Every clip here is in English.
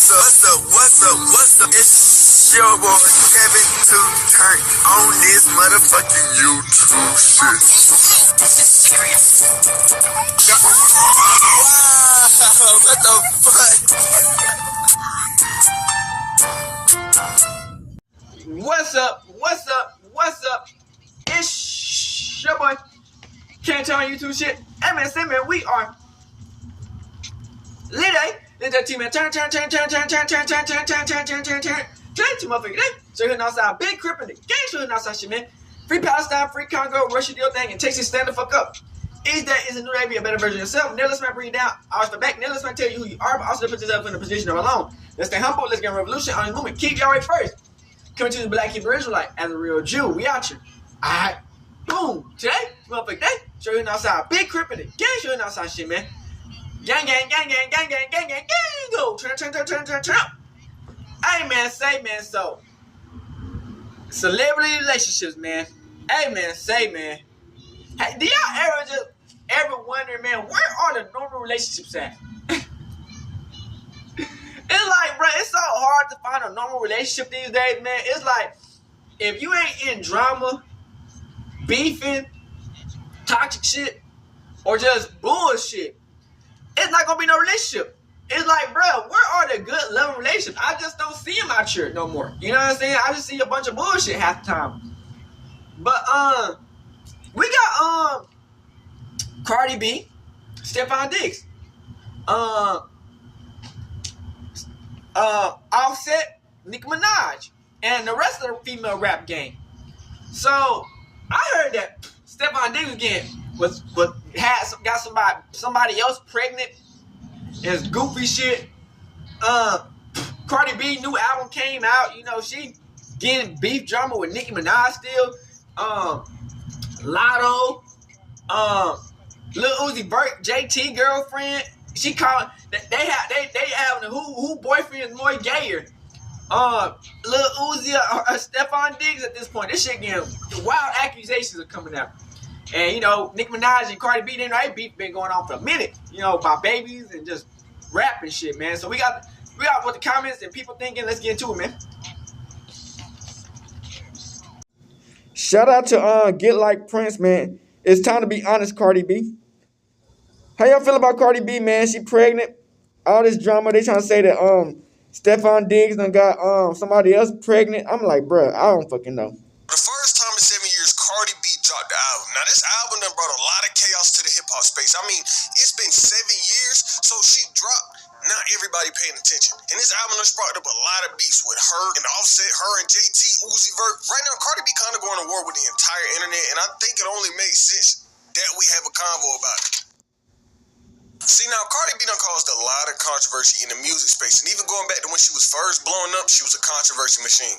What's up? It's your boy Kevin to turn on this motherfucking YouTube shit. Wow, what the fuck? What's up? It's your boy Can't Turn on YouTube shit. Hey man, say man, we are lit. Let that team man turn to motherfucker day. So you're outside, big crip in the game, so you're outside shit, man. Free Palestine, free Congo, Russia, deal thing, and Texas, stand the fuck up. Is that is a new day, be a better version of yourself. Now let's not bring you down. I was back. Now let's not tell you who you are, but also put yourself in a position of alone. Let's stay humble. Let's get a revolution on this movement. Keep your way first. Coming to the Black Hebrew Israelite as a real Jew. We out here. Alright. Boom. Today, motherfucker day. Show you outside. Big crip in the game, show you outside shit, man. Gang, go. Turn. Hey, man, say, man, so. Celebrity relationships, man. Hey, man, say, man. Hey, do y'all ever wonder, man, where are the normal relationships at? It's like, bro, it's so hard to find a normal relationship these days, man. It's like, if you ain't in drama, beefing, toxic shit, or just bullshit, it's not gonna be no relationship. It's like, bro, where are the good, loving relationships? I just don't see them out here no more. You know what I'm saying? I just see a bunch of bullshit half the time. But we got Cardi B, Stephon Digg, Offsett, Nicki Minaj, and the rest of the female rap game. So I heard that Stephon Digg got somebody else pregnant. It's goofy shit. Cardi B new album came out. You know, she getting beef drama with Nicki Minaj still. Lotto, Lil Uzi Vert, JT girlfriend. She called. They having a who boyfriend is more gayer. Lil Uzi, Stephon Digg at this point. This shit getting wild accusations are coming out. And you know, Nicki Minaj and Cardi B, they beef been going on for a minute. You know, about babies and just rap and shit, man. So we got what the comments and people thinking. Let's get into it, man. Shout out to Get Like Prince, man. It's time to be honest, Cardi B. How y'all feel about Cardi B, man? She pregnant. All this drama. They trying to say that Stephon Diggs done got somebody else pregnant. I'm like, bruh, I don't fucking know. For the first time in 7 years, Cardi B dropped the album. Now, this album done brought a lot of chaos to the hip-hop space. I mean, it's been 7 years, so she dropped. Not everybody paying attention. And this album done sparked up a lot of beefs with her and Offsett, her and JT, Uzi Vert. Right now, Cardi B kind of going to war with the entire internet, and I think it only makes sense that we have a convo about it. See, now, Cardi B done caused a lot of controversy in the music space, and even going back to when she was first blowing up, she was a controversy machine.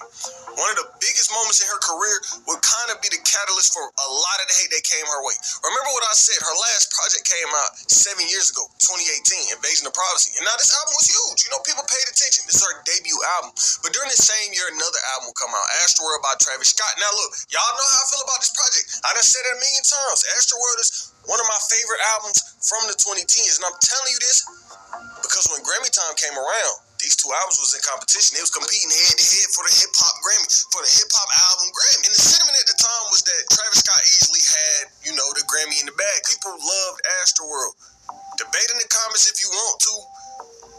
One of the biggest moments in her career would kind of be the catalyst for a lot of the hate that came her way. Remember what I said, her last project came out 7 years ago, 2018, Invasion of Privacy, and now this album was huge. You know, people paid attention. This is her debut album. But during the same year, another album will come out, Astroworld by Travis Scott. Now, look, y'all know how I feel about this project. I done said it a million times. Astroworld is one of my favorite albums from the 2010s, and I'm telling you this because when Grammy time came around, these two albums was in competition. They was competing head-to-head for the hip-hop Grammy, for the hip-hop album Grammy. And the sentiment at the time was that Travis Scott easily had, you know, the Grammy in the bag. People loved Astroworld. Debate in the comments if you want to,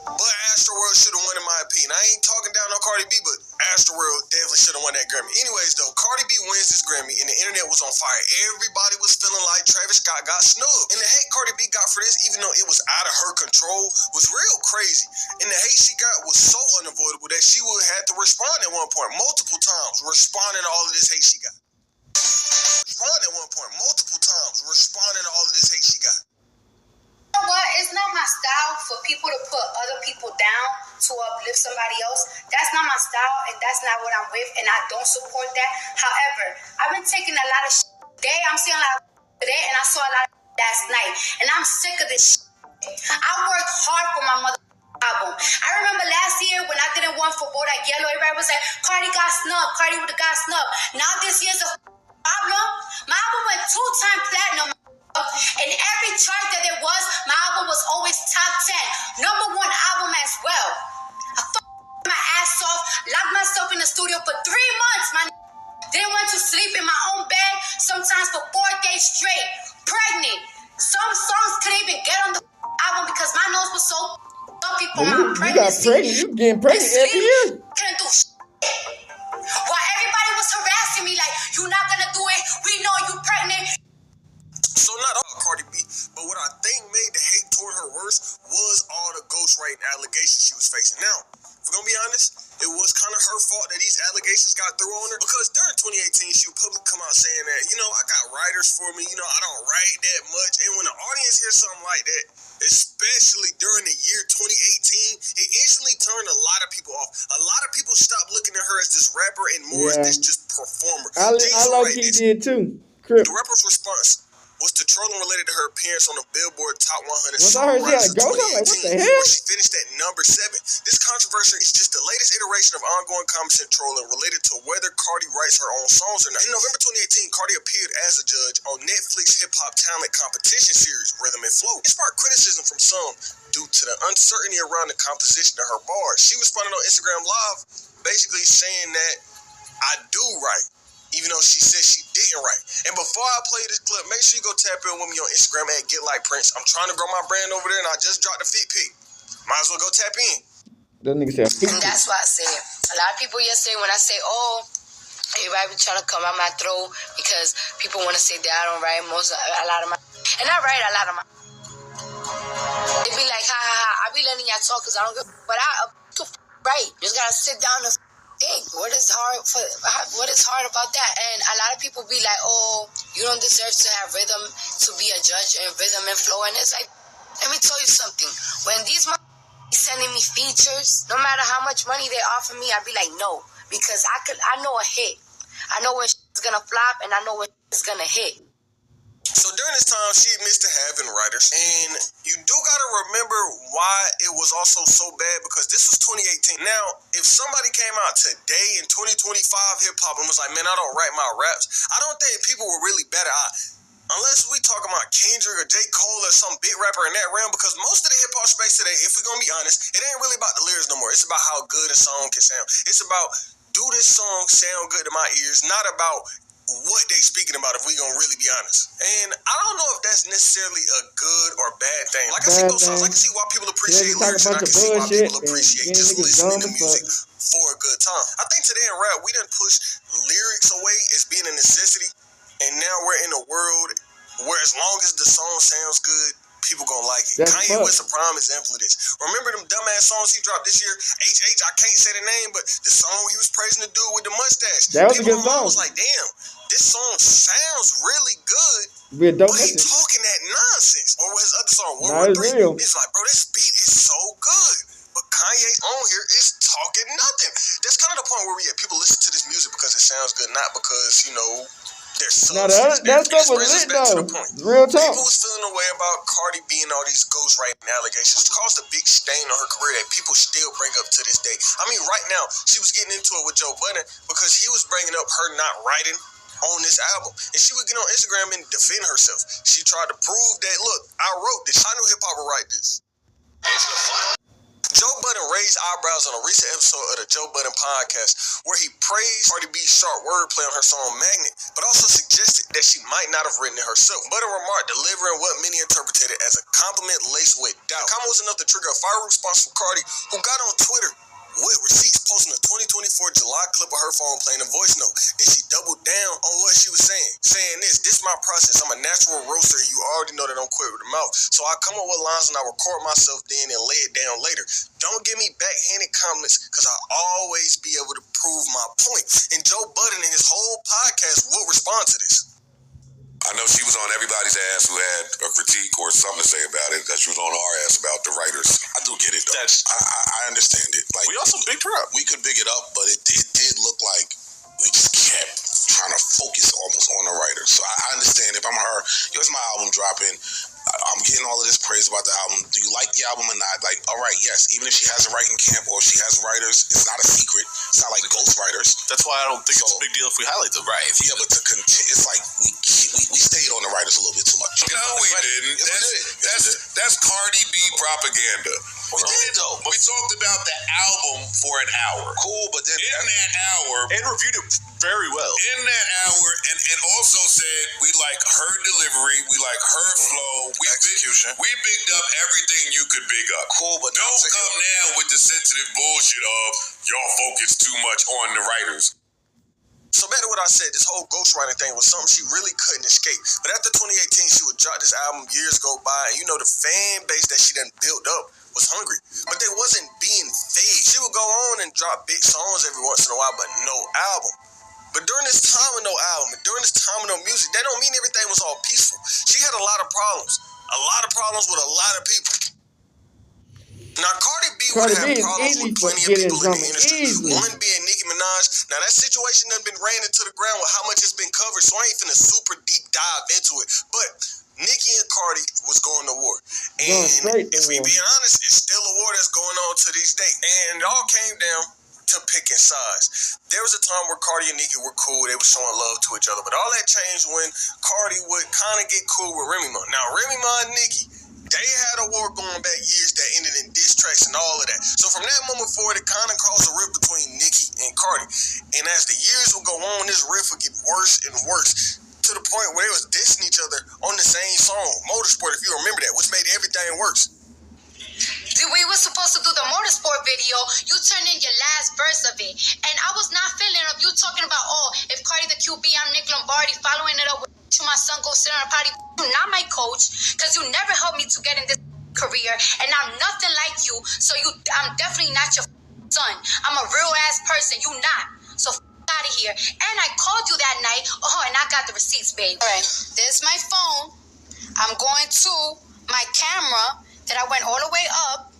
but Astroworld should have won in my opinion. I ain't talking down on Cardi B, but Astroworld definitely should have won that Grammy. Anyways, though, Cardi B wins this Grammy, and the internet was on fire. Everybody was feeling like Travis Scott got snubbed. And the hate Cardi B got for this, even though it was out of her control, was real crazy. And the hate she got was so unavoidable that she would have to respond at one point, multiple times, responding to all of this hate she got. Responding at one point, multiple times, responding to all of this hate she got. You know what? It's not my style for people to put other people down to uplift somebody else. That's not my style, and that's not what I'm with, and I don't support that. However, I've been taking a lot of shit today. I'm seeing a lot of today, and I saw a lot of last night, and I'm sick of this shit. I worked hard for my mother album. I remember last year when I didn't want for Bodak Yellow, everybody was like, Cardi got snubbed. Cardi would have got snubbed. Now this year's a problem. My album went 2-time platinum. In every chart that there was, my album was always top 10. #1 album as well. studio for 3 months, man. Then went to sleep in my own bed, sometimes for 4 days straight, pregnant. Some songs couldn't even get on the album because my nose was so people my You got pregnancy. pregnant. You getting pregnant every year. Couldn't do shit. While everybody was harassing me like, you not gonna do it, we know you pregnant. So not all Cardi B, but what I think made the hate toward her worse was all the ghostwriting allegations she was facing. Now, if we're gonna be honest, it was kind of her fault that these allegations got through on her, because during 2018, she would publicly come out saying that, I got writers for me, I don't write that much. And when the audience hears something like that, especially during the year 2018, it instantly turned a lot of people off. A lot of people stopped looking at her as this rapper and more as this just performer. I low-key did too. The rapper's response was to trolling related to her appearance on the Billboard Top 100 She Songwriters had a of ghost? I'm like, what 2018, the hell? where she finished at number 7. This controversy is just the latest iteration of ongoing comments and trolling related to whether Cardi writes her own songs or not. In November 2018, Cardi appeared as a judge on Netflix hip-hop talent competition series Rhythm and Flow. It sparked criticism from some due to the uncertainty around the composition of her bars. She responded on Instagram Live basically saying that I do write, even though she said she didn't write. And before I play this clip, make sure you go tap in with me on Instagram at Get Like Prince. I'm trying to grow my brand over there, and I just dropped a feet pic. Might as well go tap in. That nigga said, and that's why I say it. A lot of people yesterday, when I say, everybody be trying to come at my throat because people want to say that I don't write a lot of my... And I write a lot of my... They be like, ha, ha, ha. I be letting y'all talk because I don't give... But I write. Just got to sit down and... think. What is hard about that? And a lot of people be like, you don't deserve to have rhythm to be a judge and rhythm and flow. And it's like, let me tell you something. When these sending me features, no matter how much money they offer me, I be like, no, because I know a hit. I know when it's gonna flop, and I know when it's gonna hit. So during this time, she admits to having writers, and you do gotta remember why it was also so bad, because this was 2018. Now, if somebody came out today in 2025 hip-hop and was like, man, I don't write my raps, I don't think people were really better out. Unless we talk about Kendrick or J. Cole or some big rapper in that realm, because most of the hip-hop space today, if we're gonna be honest, it ain't really about the lyrics no more. It's about how good a song can sound. It's about, do this song sound good to my ears, not about what they speaking about, if we gonna really be honest. And I don't know if that's necessarily a good or bad thing. Like I see both sides. I can see why people appreciate lyrics, and I can see why people appreciate just listening to music for a good time. I think today in rap, we done push lyrics away as being a necessity, and now we're in a world where as long as the song sounds good, people gonna like it. Kanye West a prime example of this. Remember them dumbass songs he dropped this year? I can't say the name, but the song he was praising the dude with the mustache. That was a good song. Was like, damn, this song sounds really good, but he talking that nonsense. Or his other song, World War III. It's like, bro, this beat is so good, but Kanye on here is talking nothing. That's kind of the point where people listen to this music because it sounds good, not because, there's substance. That stuff was lit though. Real talk. People was feeling away about Cardi B and all these ghostwriting allegations, which caused a big stain on her career that people still bring up to this day. I mean, right now, she was getting into it with Joe Budden because he was bringing up her not writing on this album. And she would get on Instagram and defend herself. She tried to prove that, look, I wrote this. I knew hip-hop would write this. Joe Budden raised eyebrows on a recent episode of the Joe Budden podcast, where he praised Cardi B's sharp wordplay on her song Magnet, but also suggested that she might not have written it herself. Budden remarked delivering what many interpreted as a compliment laced with doubt. The comment was enough to trigger a viral response from Cardi, who got on Twitter with receipts posting a 2024 July clip of her phone playing a voice note. Then she doubled down on what she was saying this is my process. I'm a natural roaster. You already know that I'm quick with the mouth. So I come up with lines and I record myself then and lay it down later. Don't give me backhanded comments, because I always be able to prove my point. And Joe Budden in his whole podcast will respond to this. I know she was on everybody's ass who had a critique or something to say about it, because she was on our ass about the writers. I do get it, though. I understand it. Like, we also bigged her up. We could big it up, but it did look like we just kept trying to focus almost on the writers. So I understand if I'm her, here's my album dropping. I'm getting all of this praise about the album. Do you like the album or not? Like, all right, yes. Even if she has a writing camp or if she has writers, it's not a secret. It's not like ghost writers. That's why I don't think it's a big deal if we highlight them. Right. Yeah, but to continue, it's like we stayed on the writers a little bit too much. No, we didn't. That's Cardi B propaganda. We did it though. But we talked about the album for an hour. Cool, but then in that hour, And reviewed it very well. in that hour, and also said we like her delivery, we like her flow, execution. We bigged up everything you could big up. Cool, but Don't come now with the sensitive bullshit of y'all focus too much on the writers. So back to what I said, this whole ghostwriting thing was something she really couldn't escape. But after 2018, she would drop this album, years go by, and you know the fan base that she done built up was hungry. But they wasn't being fed. She would go on and drop big songs every once in a while, but no album. But during this time with no album, and during this time with no music, that don't mean everything was all peaceful. She had a lot of problems. A lot of problems with a lot of people. Now, Cardi B would have problems with plenty of people in the industry. One being Nicki Minaj. Now, that situation done been ran into the ground with how much it's been covered, so I ain't finna super deep dive into it. But Nicki and Cardi was going to war. And if we being honest, it's still a war that's going on to these days. And it all came down to picking sides. There was a time where Cardi and Nicki were cool. They were showing love to each other. But all that changed when Cardi would kind of get cool with Remy Ma. Now, Remy Ma and Nicki, they had a war going back years that ended in diss tracks and all of that. So from that moment forward, it kind of caused a rift between Nicki and Cardi. And as the years would go on, this rift would get worse and worse to the point where they was dissing each other on the same song, Motorsport, if you remember that, which made everything worse. We were supposed to do the motorsport video. You turned in your last verse of it. And I was not feeling of you talking about, if Cardi the QB, I'm Nick Lombardi, following it up with my son go sit on a party. You're not my coach, because you never helped me to get in this career. And I'm nothing like you, so I'm definitely not your son. I'm a real ass person. You not. So out of here. And I called you that night. And I got the receipts, babe. All right. This is my phone. I'm going to my camera that I went all the way up.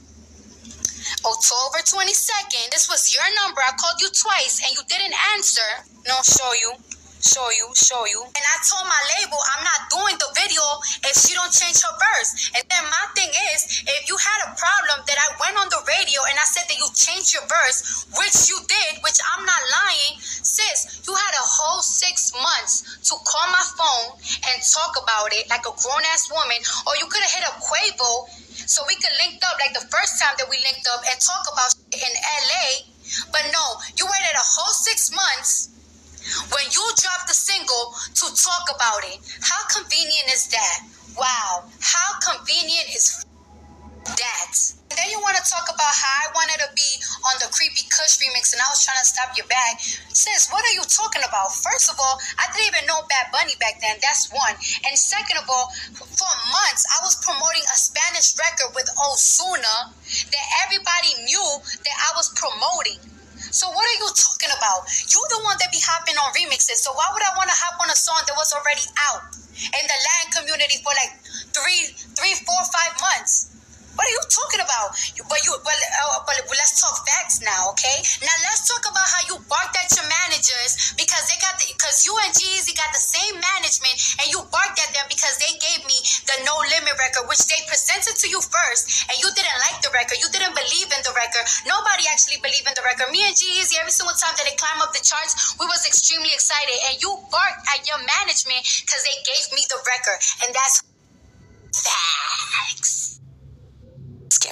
October 22nd. This was your number. I called you twice and you didn't answer. No, show you. And I told my label I'm not doing the video if she don't change her verse. And then my thing is, if you had a problem that I went on the radio and I said that you changed your verse, which you did, which I'm not lying, sis, you had a whole 6 months to call my phone and talk about it like a grown-ass woman, or you could have hit up Quavo so we could link up like the first time that we linked up and talk about shit in LA. But no, you waited a whole 6 months when you dropped the single to talk about it. How convenient is that? Wow. How convenient is that? And then you want to talk about how I wanted to be on the Creepy Kush remix and I was trying to stop your bag. Sis, what are you talking about? First of all, I didn't even know Bad Bunny back then. That's one. And second of all, for months, I was promoting a Spanish record with Ozuna that everybody knew that I was promoting. So what are you talking about? You're the one that be hopping on remixes. So why would I want to hop on a song that was already out in the Latin community for like 3, 4, 5 months? What are you talking about? But let's talk facts now, okay? Now let's talk about how you barked at your managers because you and Jeezy got the same management and you barked at them because they gave me the No Limit record, which they presented to you first, and you didn't like the record. You didn't believe in the record. Nobody actually believed in the record. Me and Jeezy, every single time that they climb up the charts, we was extremely excited, and you barked at your management because they gave me the record, and that's facts. Facts.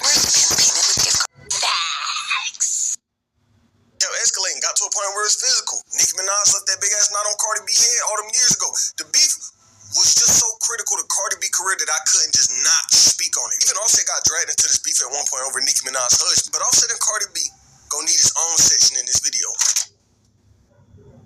Escalating, got to a point where it was physical. Nicki Minaj left that big ass knot on Cardi B head all them years ago. The beef was just so critical to Cardi B career that I couldn't just not speak on it. Even Offsett got dragged into this beef at one point over Nicki Minaj's husband, but Offsett and Cardi B gonna need his own section in this video.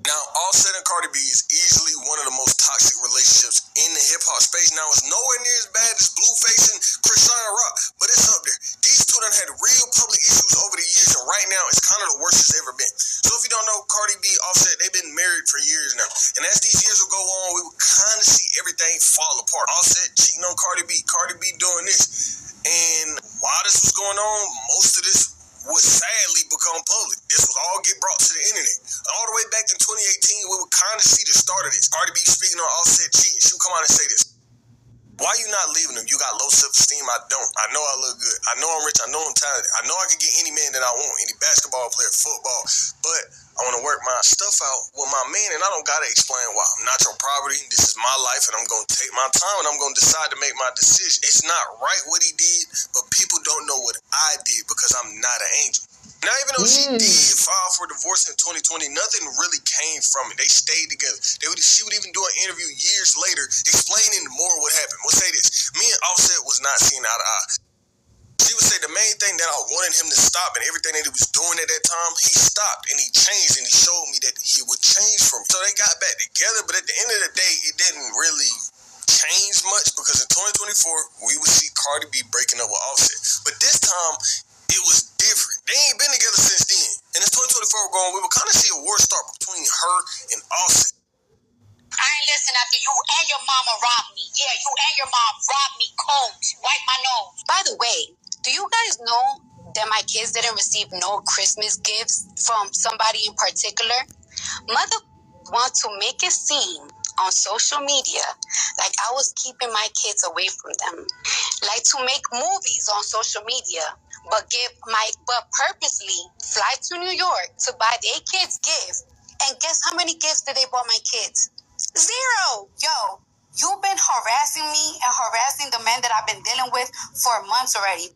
Now, Offsett and Cardi B is easily one of the most toxic relationships in the hip-hop space. Now, it's nowhere near as bad as Blueface and Rapp, but it's up there. These two done had real public issues over the years, and right now, it's kind of the worst it's ever been. So if you don't know, Cardi B, Offsett, they've been married for years now. And as these years will go on, we will kind of see everything fall apart. Offsett cheating on Cardi B doing this. And while this was going on, most of this would sadly become public. This would all get brought to the internet. All the way back in 2018, we would kind of see the start of this. Cardi B speaking on Offsett cheating. She would come out and say this. Why you not leaving him? You got low self-esteem. I don't. I know I look good. I know I'm rich. I know I'm talented. I know I can get any man that I want, any basketball player, football. But I want to work my stuff out with my man, and I don't got to explain why. I'm not your property. This is my life, and I'm going to take my time, and I'm going to decide to make my decision. It's not right what he did, but people don't know what I did because I'm not an angel. Now, even though she did file for divorce in 2020, nothing really came from it. They stayed together. She would even do an interview years later explaining more what happened. We'll say this. Me and Offsett was not seeing eye to eye. She would say the main thing that I wanted him to stop and everything that he was doing at that time, he stopped and he changed and he showed me that he would change for me. So they got back together, but at the end of the day, it didn't really change much because in 2024, we would see Cardi B breaking up with Offsett. But this time, it was different. They ain't been together since then. And as 2024 going, we would kind of see a war start between her and Offsett. I ain't listen after you and your mama robbed me. Yeah, you and your mom robbed me cold. Wipe my nose. By the way, do you guys know that my kids didn't receive no Christmas gifts from somebody in particular? Mother want to make it seem on social media like I was keeping my kids away from them. Like to make movies on social media, but purposely fly to New York to buy their kids gifts. And guess how many gifts did they buy my kids? 0. Yo, you've been harassing me and harassing the men that I've been dealing with for months already.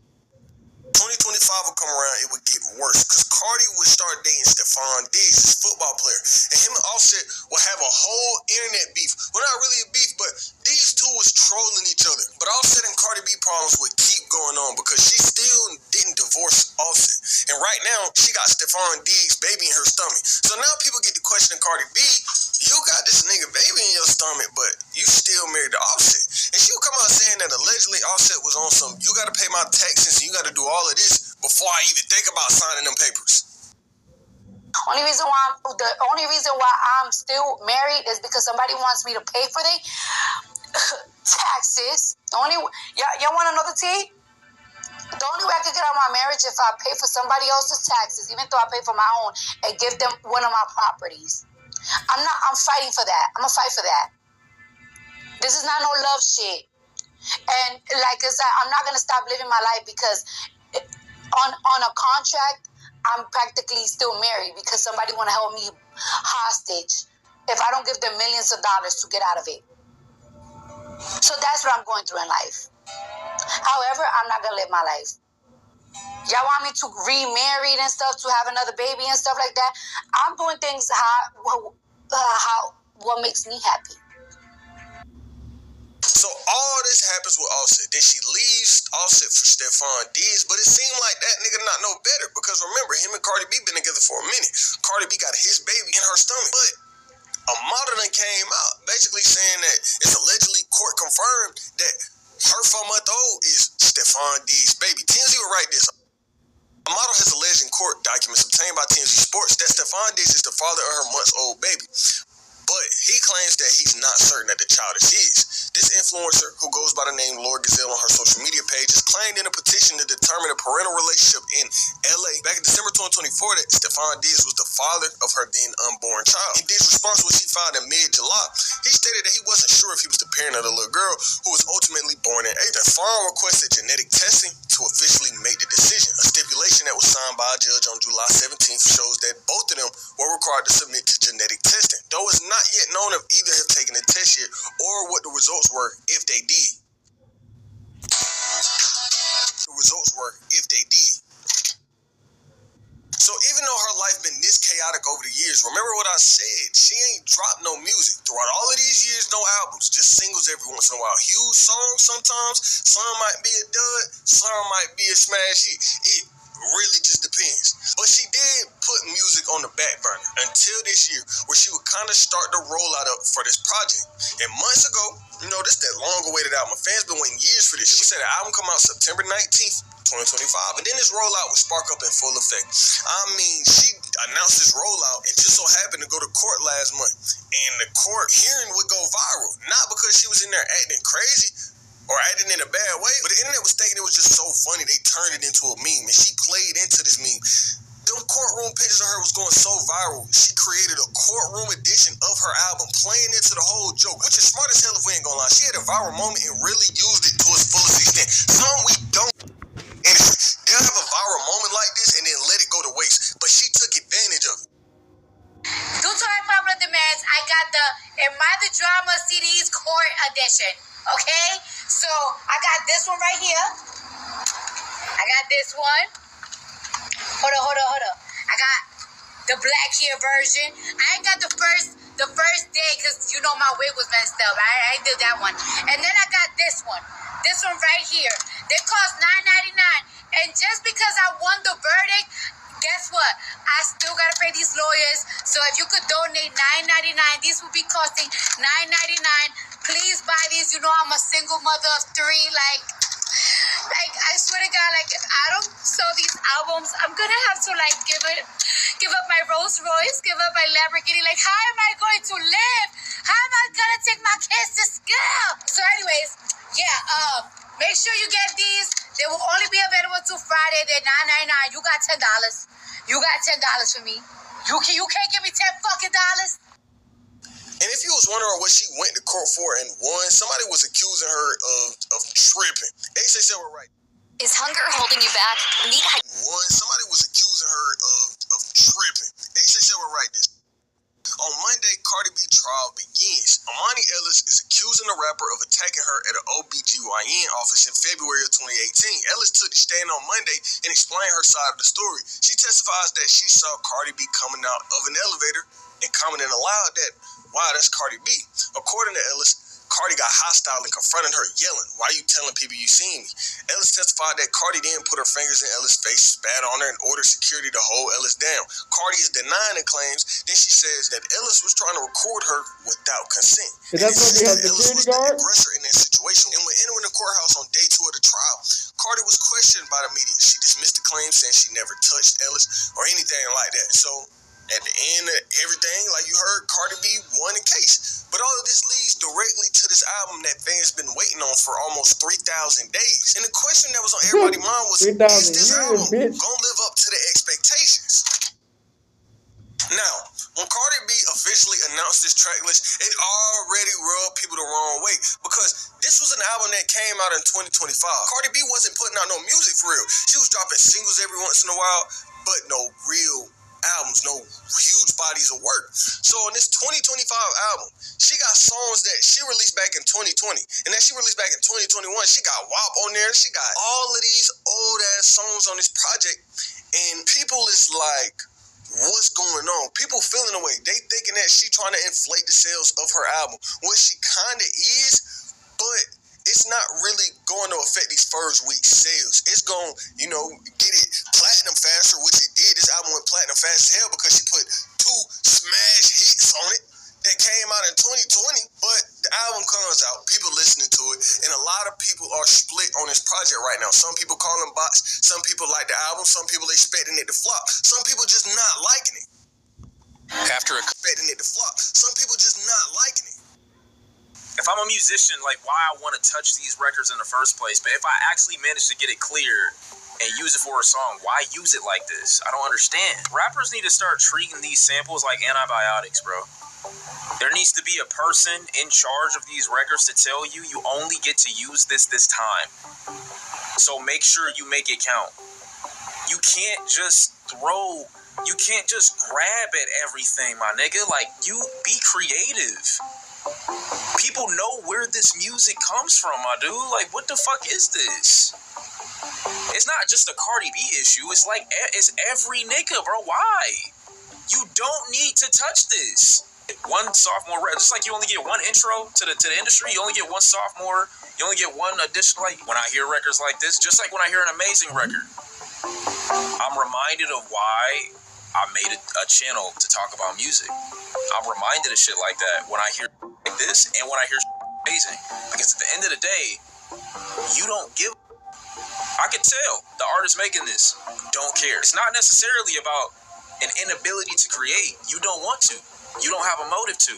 2025 will come around, it would get worse because Cardi would start dating Stephon, Digg, his football player, and him and Offsett will have a whole internet beef. Well, not really a beef, but these two was trolling each other. But Offsett and Cardi B problems would keep going on because she still didn't divorce Offsett, and right now she got Stephon Digg's baby in her stomach. So now people get to questioning Cardi B. You got this nigga baby in your stomach, but you still married to Offsett. And she would come out saying that allegedly Offsett was on some, you got to pay my taxes and you got to do all of this before I even think about signing them papers. The only reason why I'm still married is because somebody wants me to pay for the taxes. Y'all want another tea? The only way I could get out of my marriage if I pay for somebody else's taxes, even though I pay for my own, and give them one of my properties. I'm fighting for that. I'm gonna fight for that. This is not no love shit. And like I said, I'm not gonna stop living my life because on a contract, I'm practically still married because somebody wanna hold me hostage if I don't give them millions of dollars to get out of it. So that's what I'm going through in life. However, I'm not gonna live my life. Y'all want me to remarry and stuff, to have another baby and stuff like that? I'm doing things what makes me happy. So all this happens with Offsett. Then she leaves Offsett for Stephon Digg, but it seemed like that nigga not no better because remember, him and Cardi B been together for a minute. Cardi B got his baby in her stomach, but a model done came out basically saying that it's allegedly court confirmed that her 4-month-old is Stephon Digg's baby. TMZ will write this. A model has alleged in court documents obtained by TMZ Sports that Stephon Digg is the father of her months-old baby. But he claims that he's not certain that the child is his. This influencer, who goes by the name Lord Gazelle on her social media page, is claimed in a petition to determine a parental relationship in LA back in December 2024 that Stephon Digg was the father of her then unborn child. In Digg's response, which he filed in mid-July, he stated that he wasn't sure if he was the parent of the little girl who was ultimately born in April. The farm requested genetic testing to officially make the decision. A stipulation that was signed by a judge on July 17th shows that both of them were required to submit to genetic testing, though it's not yet known if either have taken the test yet or what the results were if they did. So even though her life been this chaotic over the years, remember what I said, she ain't dropped no music. Throughout all of these years, no albums, just singles every once in a while. Huge songs sometimes, some might be a dud, some might be a smash hit. It really just depends. But she did put music on the back burner until this year, where she would kind of start the rollout up for this project. And months ago, this that long-awaited album. Fans been waiting years for this. She said the album come out September 19th, 2025, and then this rollout would spark up in full effect. I mean, she announced this rollout and just so happened to go to court last month, and the court hearing would go viral, not because she was in there acting crazy or acting in a bad way, but the internet was thinking it was just so funny they turned it into a meme, and she played into this meme. Them courtroom pictures of her was going so viral, she created a courtroom edition of her album, playing into the whole joke, which is smart as hell if we ain't gonna lie. She had a viral moment and really used it to its fullest extent. Some we don't. And they'll have a viral moment like this and then let it go to waste, but she took advantage of it. attention. Okay? So I got this one right here. I got this one. Hold on. I got the black hair version. I ain't got the first day because you know my wig was messed up. I ain't did that one. And then I got this one. This one right here. They cost $9.99. And just because I won the verdict, guess what? I still gotta pay these lawyers. So if you could donate $9.99, these will be costing $9.99. Please buy these. You know I'm a single mother of 3. Like I swear to God, like if I don't sell these albums, I'm gonna have to like give up my Rolls Royce, give up my Lamborghini. Like how am I going to live? How am I gonna take my kids to school? So anyways, yeah, make sure you get these. They will only be available till Friday. They're $9.99. You got $10. You got $10 for me. You can't give me $10 fucking dollars. And if you was wondering what she went to court for and won, somebody was accusing her of tripping. AJ said we're right. Is hunger holding you back? Somebody was accusing her of tripping. AJ said we're right this. On Monday, Cardi B trial begins. Amani Ellis is accusing the rapper of attacking her at an OBGYN office in February of 2018. Ellis took the stand on Monday and explained her side of the story. She testifies that she saw Cardi B coming out of an elevator and commenting aloud that, wow, that's Cardi B. According to Ellis, Cardi got hostile and confronted her, yelling, why you telling people you seen me? Ellis testified that Cardi then put her fingers in Ellis' face, spat on her, and ordered security to hold Ellis down. Cardi is denying the claims. Then she says that Ellis was trying to record her without consent. Is that supposed to be her Ellis was security guard? the aggressor in that situation. And when entering the courthouse on day 2 of the trial, Cardi was questioned by the media. She dismissed the claim, saying she never touched Ellis or anything like that. So at the end of everything, like you heard, Cardi B won the case. But all of this leads directly to this album that fans been waiting on for almost 3,000 days. And the question that was on everybody's mind was, 3,000 is this years, album bitch. gonna live up to the expectations? Now, when Cardi B officially announced this track list, it already rubbed people the wrong way because this was an album that came out in 2025. Cardi B wasn't putting out no music for real. She was dropping singles every once in a while, but no real albums, no huge bodies of work. So on this 2025 album, she got songs that she released back in 2020, and that she released back in 2021. She got WAP on there. She got all of these old ass songs on this project, and people is like, what's going on? People feeling away. They thinking that she trying to inflate the sales of her album, which she kind of is, but it's not really going to affect these first week sales. It's going to, get it platinum faster, which it did. This album went platinum fast as hell because she put 2 smash hits on it that came out in 2020. But the album comes out, people listening to it, and a lot of people are split on this project right now. Some people call them bots. Some people like the album. Some people expecting it to flop. Some people just not liking it. Expecting it to flop. Some people just not liking it. If I'm a musician, like why I want to touch these records in the first place, but if I actually manage to get it clear and use it for a song, why use it like this? I don't understand. Rappers need to start treating these samples like antibiotics, bro. There needs to be a person in charge of these records to tell you only get to use this time. So make sure you make it count. You can't just grab at everything, my nigga. Like, you be creative. People know where this music comes from, my dude. Like, what the fuck is this? It's not just a Cardi B issue. It's like, it's every nigga, bro. Why? You don't need to touch this. One sophomore, just like you only get one intro to the industry, you only get one sophomore, you only get one additional. Like, when I hear records like this, just like when I hear an amazing record, I'm reminded of why I made a channel to talk about music. I'm reminded of shit like that when I hear like this and when I hear amazing. Because at the end of the day, you don't give. I can tell the artist making this don't care. It's not necessarily about an inability to create. You don't want to. You don't have a motive to.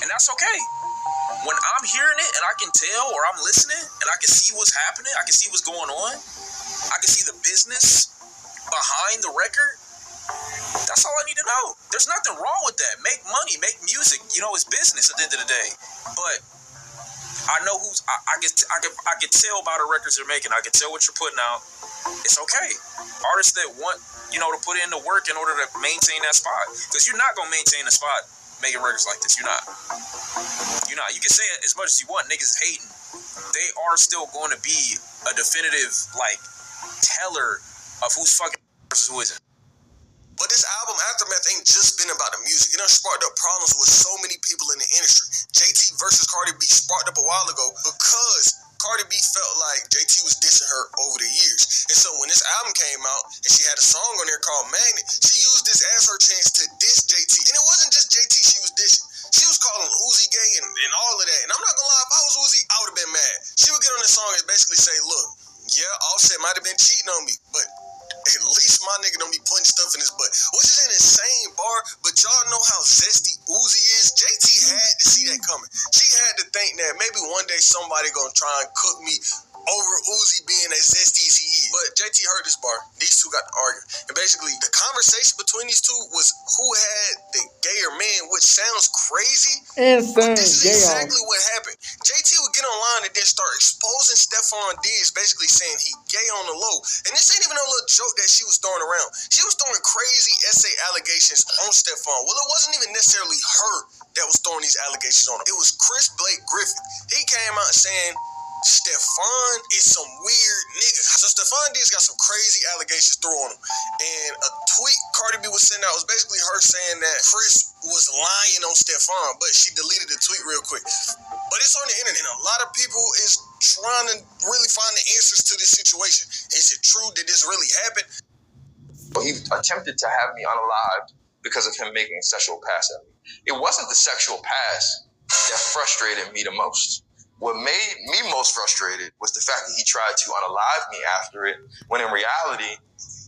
And that's okay. When I'm hearing it and I can tell or I'm listening and I can see what's happening, I can see what's going on, I can see the business behind the record, that's all I need to know. There's nothing wrong with that. Make money, make music. It's business at the end of the day. But I know I can tell by the records they're making. I can tell what you're putting out. It's okay. Artists that want, to put in the work in order to maintain that spot. Because you're not going to maintain the spot making records like this. You're not. You can say it as much as you want. Niggas hating. They are still going to be a definitive, like, teller of who's fucking versus who isn't. But this album, Aftermath, ain't just been about the music. It done sparked up problems with so many people in the industry. JT versus Cardi B sparked up a while ago because Cardi B felt like JT was dissing her over the years. And so when this album came out and she had a song on there called Magnet, she used this as her chance to diss JT. And it wasn't just JT she was dissing. She was calling Uzi gay and all of that. And I'm not gonna lie, if I was Uzi, I would have been mad. She would get on this song and basically say, look, yeah, Offsett might have been cheating on me, but at least my nigga don't be putting stuff in his butt. Which is an insane bar, but y'all know how zesty Uzi is. JT had to see that coming. She had to think that maybe one day somebody gonna try and cook me over Uzi being as zesty as he is. But JT heard this bar. These two got to argue. And basically, the conversation between these two was who had the gayer man, which sounds crazy. Insane. But this is exactly what happened. JT would get online and then start exposing Stephon Digg, basically saying he gay on the low. And this ain't even no little joke that she was throwing around. She was throwing crazy essay allegations on Stephon. Well, it wasn't even necessarily her that was throwing these allegations on him. It was Chris Blake Griffin. He came out saying Stephon is some weird nigga. So Stephon Diggs got some crazy allegations thrown on him. And a tweet Cardi B was sending out was basically her saying that Chris was lying on Stephon, but she deleted the tweet real quick. But it's on the internet, and a lot of people is trying to really find the answers to this situation. Is it true that this really happened? Well, he attempted to have me unalived because of him making sexual pass at me. It wasn't the sexual pass that frustrated me the most. What made me most frustrated was the fact that he tried to unalive me after it, when in reality,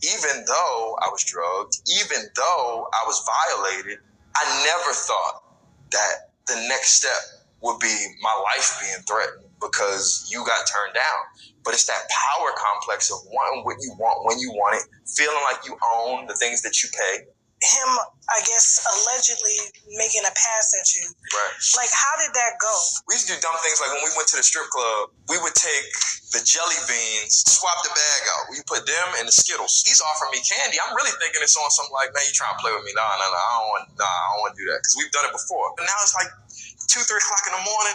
even though I was drugged, even though I was violated, I never thought that the next step would be my life being threatened because you got turned down. But it's that power complex of wanting what you want when you want it, feeling like you own the things that you pay. Him, I guess, allegedly making a pass at you. Right. Like, how did that go? We used to do dumb things like when we went to the strip club, we would take the jelly beans, swap the bag out. We put them in the Skittles. He's offering me candy. I'm really thinking it's on something like, man, you trying to play with me? Nah, I don't want to do that because we've done it before. But now it's like 2, 3 o'clock in the morning.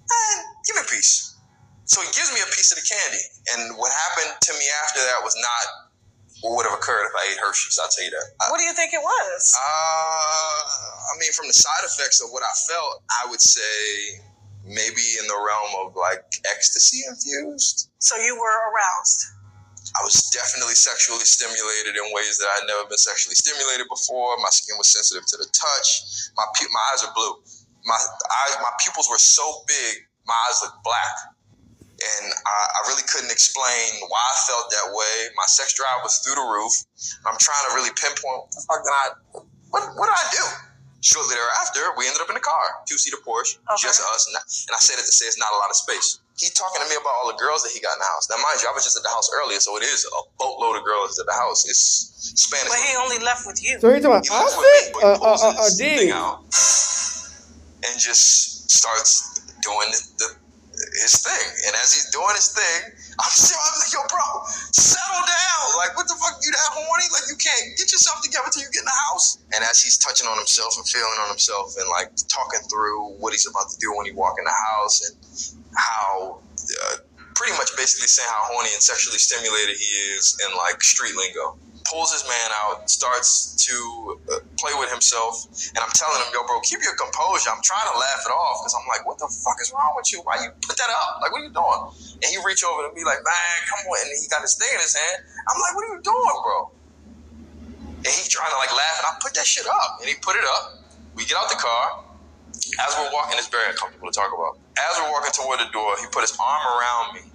Man, give me a piece. So he gives me a piece of the candy. And what happened to me after that was not what would have occurred if I ate Hershey's, I'll tell you that. What do you think it was? I mean, from the side effects of what I felt, I would say maybe in the realm of like ecstasy infused. So you were aroused? I was definitely sexually stimulated in ways that I'd never been sexually stimulated before. My skin was sensitive to the touch. My eyes are blue. My pupils were so big, my eyes looked black. And I really couldn't explain why I felt that way. My sex drive was through the roof. I'm trying to really pinpoint what did I do? Shortly thereafter, we ended up in the car, 2-seater Porsche, just us. And I say that to say it's not a lot of space. He talking to me about all the girls that he got in the house. Now, mind you, I was just at the house earlier, so it is a boatload of girls at the house. It's Spanish. But he only left with you. So he's talking about Offsett? Digg. And just starts doing his thing. And as he's doing his thing, I'm like, yo, bro, settle down. Like, what the fuck, you that horny? Like, you can't get yourself together till you get in the house. And as he's touching on himself and feeling on himself and like talking through what he's about to do when he walk in the house and how pretty much basically saying how horny and sexually stimulated he is in like street lingo. Pulls his man out, starts to play with himself, and I'm telling him, yo, bro, keep your composure. I'm trying to laugh it off because I'm like, what the fuck is wrong with you? Why you put that up? Like, what are you doing? And he reach over to me like, man, come on. And he got his thing in his hand. I'm like, what are you doing, bro? And he trying to like laugh, and I put that shit up. And he put it up. We get out the car. As we're walking, it's very uncomfortable to talk about. As we're walking toward the door, he put his arm around me.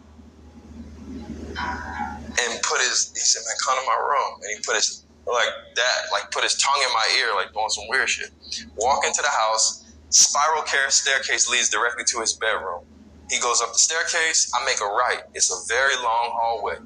And he said, man, come to my room. And he put his, put his tongue in my ear, like doing some weird shit. Walk into the house, spiral staircase leads directly to his bedroom. He goes up the staircase, I make a right. It's a very long hallway.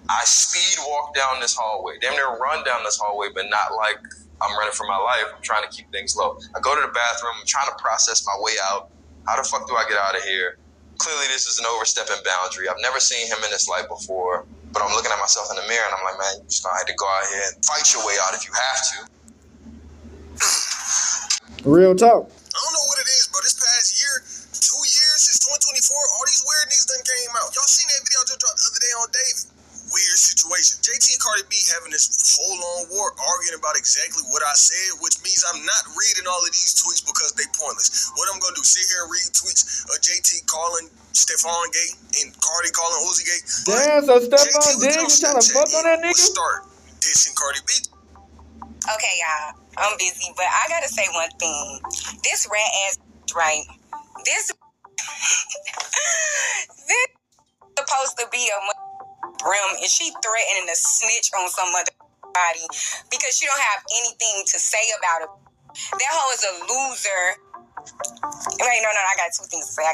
I speed walk down this hallway, damn near run down this hallway, but not like I'm running for my life. I'm trying to keep things low. I go to the bathroom, I'm trying to process my way out. How the fuck do I get out of here? Clearly this is an overstepping boundary. I've never seen him in this light before. But I'm looking at myself in the mirror and I'm like, man, you're just gonna have to go out here and fight your way out if you have to. Real talk. I don't know what it is, but this past year, 2 years since 2024, all these weird niggas done came out. Y'all seen that video I just dropped the other day on David? Weird situation. JT and Cardi B having this whole long war arguing about exactly what I said, which means I'm not reading all of these tweets because they pointless. What I'm gonna do, sit here and read tweets of JT calling Stephon gay and Cardi calling Uzi gay. Damn, so Stephon Digg, you trying to fuck on that nigga? Start dissing Cardi B. Okay, y'all. I'm busy, but I gotta say one thing. This rat ass, right? This supposed to be a brim, and she threatening to snitch on some other body because she don't have anything to say about it. That hoe is a loser. Wait, no, I got two things to say.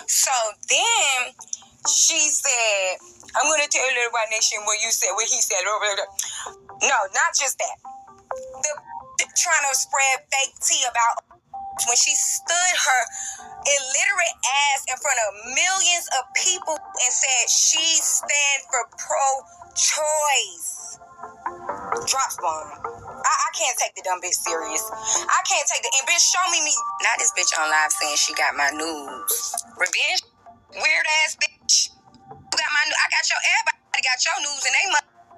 So then she said, I'm gonna tell Little White Nation what you said, what he said. No, not just that. The trying to spread fake tea about when she stood her illiterate ass in front of millions of people and said she stand for pro-choice. Drop bomb. I can't take the dumb bitch serious. I can't take the... And bitch, show me. Not this bitch on live saying she got my news. Revenge? Weird ass bitch. You got my news. Everybody got your news in they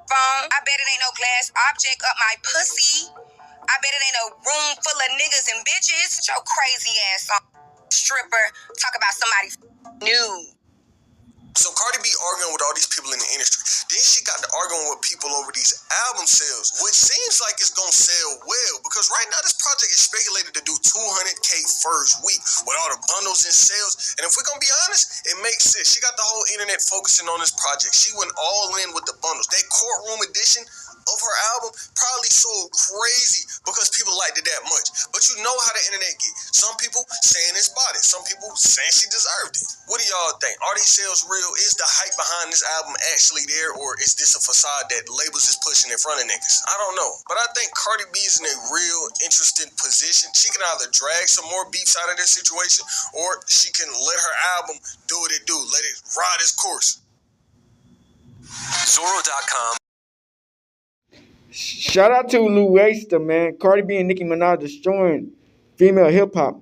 phone. I bet it ain't no glass object up my pussy. I bet it ain't no room full of niggas and bitches. Your crazy ass on stripper talk about somebody nude. So Cardi B arguing with all these people in the industry. Then she got to arguing with people over these album sales, which seems like it's gonna sell well because right now this project is speculated to do 200K first week with all the bundles and sales. And if we're gonna be honest, it makes sense. She got the whole internet focusing on this project. She went all in with the bundles. That courtroom edition of her album probably sold crazy because people liked it that much. But you know how the internet get. Some people saying it's bought it. Some people saying she deserved it. What do y'all think? Are these sales real? Is the hype behind this album actually there, or is this a facade that labels is pushing in front of niggas? I don't know. But I think Cardi B is in a real interesting position. She can either drag some more beefs out of this situation, or she can let her album do what it do. Let it ride its course. Zoro.com. Shout out to Luesta, man. Cardi B and Nicki Minaj destroying female hip hop.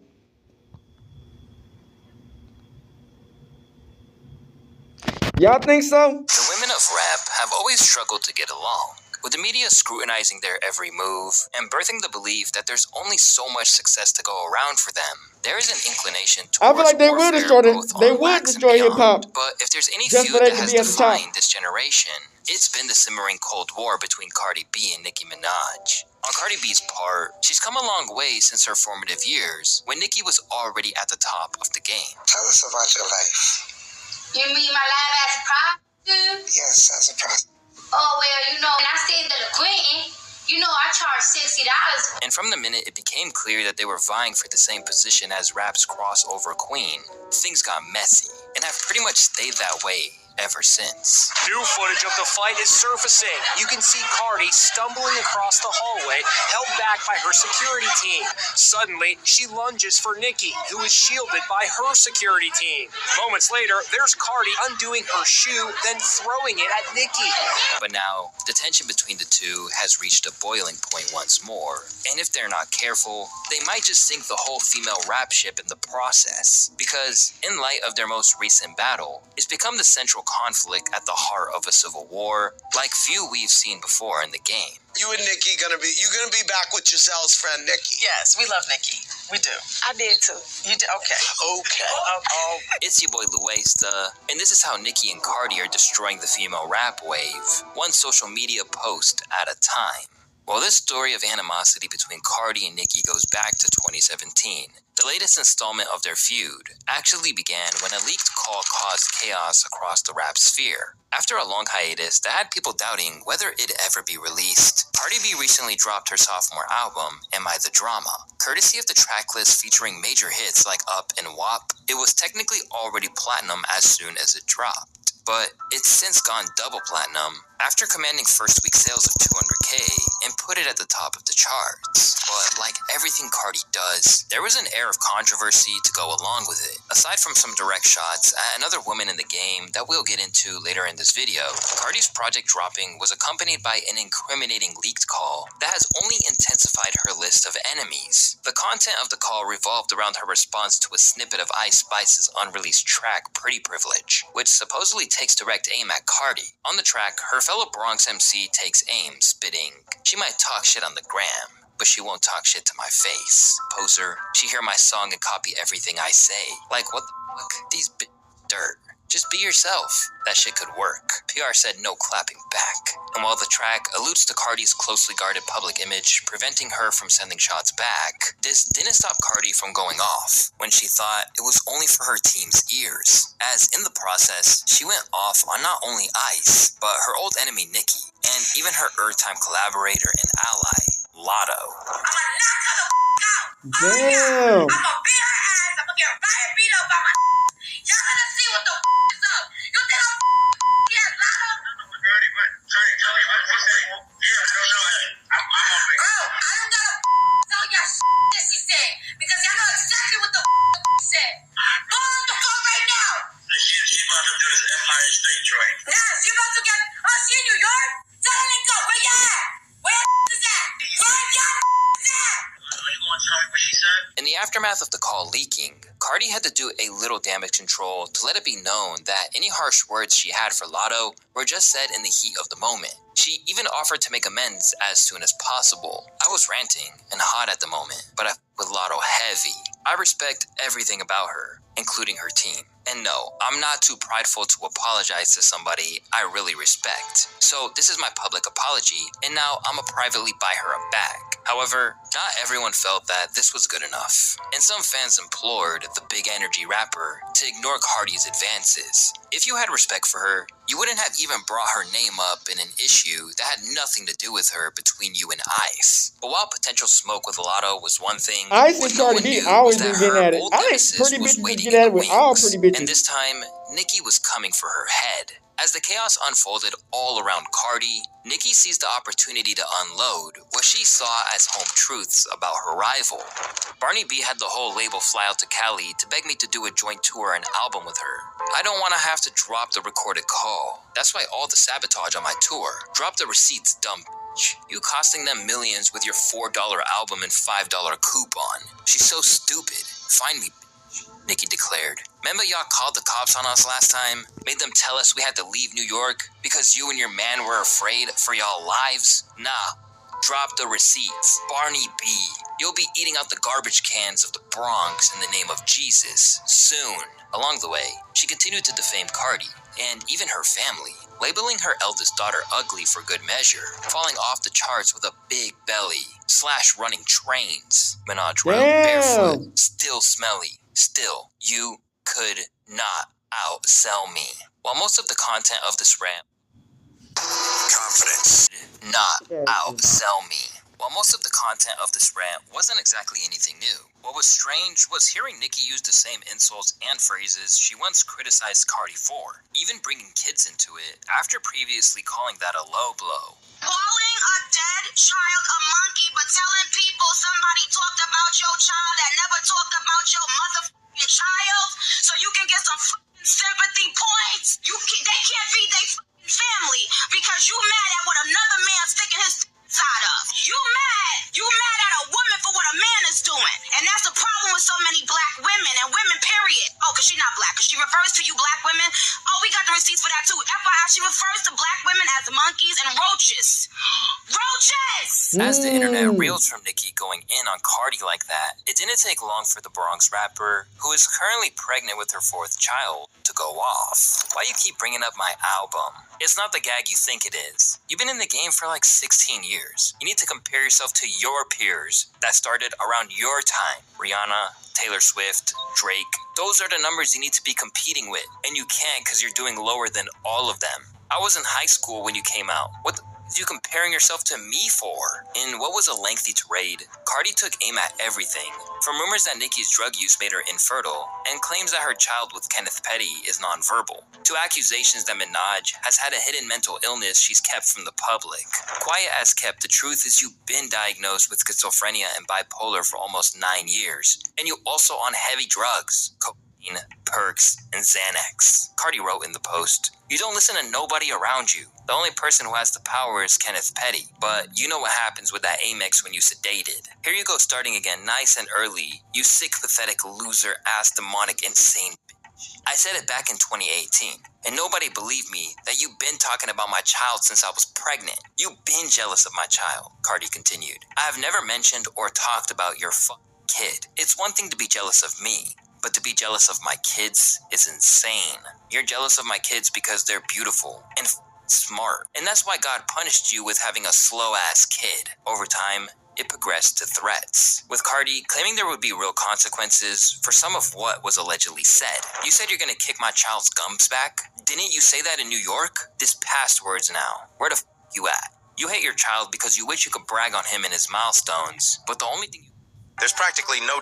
Y'all think so? The women of rap have always struggled to get along, with the media scrutinizing their every move and birthing the belief that there's only so much success to go around for them. There is an inclination towards I feel like they will destroy hip hop. But if there's any just feud for that has to be at the top. defined this generation, it's been the simmering Cold War between Cardi B and Nicki Minaj. On Cardi B's part, she's come a long way since her formative years, when Nicki was already at the top of the game. Tell us about your life. You mean my life as a prostitute? Yes, as a prostitute. Oh, well, you know, when I stayed in the Quentin, you know, I charged $60. And from the minute it became clear that they were vying for the same position as Rapp's crossover queen, things got messy, and have pretty much stayed that way ever since. New footage of the fight is surfacing. You can see Cardi stumbling across the hallway, held back by her security team. Suddenly, she lunges for Nicki, who is shielded by her security team. Moments later, there's Cardi undoing her shoe, then throwing it at Nicki. But now, the tension between the two has reached a boiling point once more, and if they're not careful, they might just sink the whole female rap ship in the process. Because, in light of their most recent battle, it's become the central conflict at the heart of a civil war, like few we've seen before in the game. You and Nicki gonna be back with Giselle's friend Nicki. Yes, we love Nicki. We do. I did too. You did? Okay. Okay. It's your boy Luesta, and this is how Nicki and Cardi are destroying the female rap wave, one social media post at a time. While this story of animosity between Cardi and Nicki goes back to 2017, the latest installment of their feud actually began when a leaked call caused chaos across the rap sphere. After a long hiatus that had people doubting whether it'd ever be released, Cardi B recently dropped her sophomore album, Am I the Drama? Courtesy of the tracklist featuring major hits like Up and WAP, it was technically already platinum as soon as it dropped. But it's since gone double platinum, after commanding first week sales of 200K and put it at the top of the charts. But like everything Cardi does, there was an air of controversy to go along with it. Aside from some direct shots at another woman in the game that we'll get into later in this video, Cardi's project dropping was accompanied by an incriminating leaked call that has only intensified her list of enemies. The content of the call revolved around her response to a snippet of Ice Spice's unreleased track, Pretty Privilege, which supposedly takes direct aim at Cardi. On the track, her fellow Bronx MC takes aim, spitting, "She might talk shit on the gram, but she won't talk shit to my face. Poser, she hear my song and copy everything I say. Like, what the fuck? These dirt. Just be yourself." That shit could work. PR said no clapping back. And while the track alludes to Cardi's closely guarded public image, preventing her from sending shots back, this didn't stop Cardi from going off when she thought it was only for her team's ears. As in the process, she went off on not only Ice, but her old enemy Nicki, and even her Earth-time collaborator and ally, Lotto. Damn. I'm gonna beat her ass. I'm gonna get riot beat up by my. Y'all gonna see what the is up. You think I'm yes, Lotto? Bro, I don't gotta tell y'all that she said because y'all know exactly what the said. Go on the phone right now. She about to do this Empire State Joint. Yeah, she about to get. Oh, she in New York? Tell her to go. Where y'all at? Where is that? Where y'all is at? You gonna tell me what she said? In the aftermath of the call leaking, Cardi had to do a little damage control to let it be known that any harsh words she had for Lotto were just said in the heat of the moment. She even offered to make amends as soon as possible. "I was ranting and hot at the moment, but I with Lotto heavy. I respect everything about her, including her team. And no, I'm not too prideful to apologize to somebody I really respect. So this is my public apology, and now I'ma privately buy her a bag." However, not everyone felt that this was good enough, and some fans implored the big energy rapper to ignore Cardi's advances. If you had respect for her, you wouldn't have even brought her name up in an issue that had nothing to do with her between you and Ice. But while potential smoke with Lotto was one thing, Ice what and no Cardi one B knew always was been that getting her at it. old I think nemesis pretty was bitches waiting get in at the it with all wings. pretty bitches. And this time, Nicki was coming for her head. As the chaos unfolded all around Cardi, Nicki seized the opportunity to unload what she saw as home truths about her rival. Barney B had the whole label fly out to Cali to beg me to do a joint tour and album with her. I don't want to have to drop the recorded call. That's why all the sabotage on my tour. Drop the receipts, dumb bitch. You costing them millions with your $4 album and $5 coupon. She's so stupid. Find me, Nicki declared. "Remember y'all called the cops on us last time? Made them tell us we had to leave New York because you and your man were afraid for y'all lives? Nah. Drop the receipts. Barney B. You'll be eating out the garbage cans of the Bronx in the name of Jesus soon." Along the way, she continued to defame Cardi and even her family, labeling her eldest daughter ugly for good measure, falling off the charts with a big belly, / running trains. Minaj wrote, "Barefoot, still smelly, still, you could not outsell me." While most of the content of this rant wasn't exactly anything new. What was strange was hearing Nicki use the same insults and phrases she once criticized Cardi for, even bringing kids into it, after previously calling that a low blow. Calling a dead child a monkey, but telling people somebody talked about your child that never talked about your motherfucking child, so you can get some fucking sympathy points. They can't feed their fucking family because you mad at what another man sticking his side of. You mad at a woman for what a man is doing, and that's the problem with so many black women and women. Period. Oh, cause she's not black. Cause she refers to you black women. Oh, we got the receipts for that too. FYI, she refers to black women as monkeys and roaches. Roaches! As the internet reels from Nicki going in on Cardi like that, it didn't take long for the Bronx rapper, who is currently pregnant with her 4th child, to go off. "Why you keep bringing up my album? It's not the gag you think it is. You've been in the game for like 16 years. You need to compare yourself to your peers that started around your time. Rihanna, Taylor Swift, Drake. Those are the numbers you need to be competing with, and you can't because you're doing lower than all of them. I was in high school when you came out. What you comparing yourself to me for? In what was a lengthy tirade, Cardi took aim at everything, from rumors that Nicki's drug use made her infertile, and claims that her child with Kenneth Petty is nonverbal, to accusations that Minaj has had a hidden mental illness she's kept from the public. Quiet as kept, the truth is you've been diagnosed with schizophrenia and bipolar for almost 9 years, and you also on heavy drugs, cocaine, perks, and Xanax. Cardi wrote in the post, "You don't listen to nobody around you. The only person who has the power is Kenneth Petty, but you know what happens with that Amex when you sedated. Here you go starting again nice and early, you sick, pathetic, loser, ass, demonic, insane bitch. I said it back in 2018, and nobody believed me that you've been talking about my child since I was pregnant. You've been jealous of my child," Cardi continued. "I have never mentioned or talked about your kid. It's one thing to be jealous of me, but to be jealous of my kids is insane. You're jealous of my kids because they're beautiful and smart, and that's why God punished you with having a slow-ass kid. Over time, it progressed to threats, with Cardi claiming there would be real consequences for some of what was allegedly said. "You said you're gonna kick my child's gums back? Didn't you say that in New York? This past words now. Where the f*** you at? You hate your child because you wish you could brag on him and his milestones, but the only thing There's practically no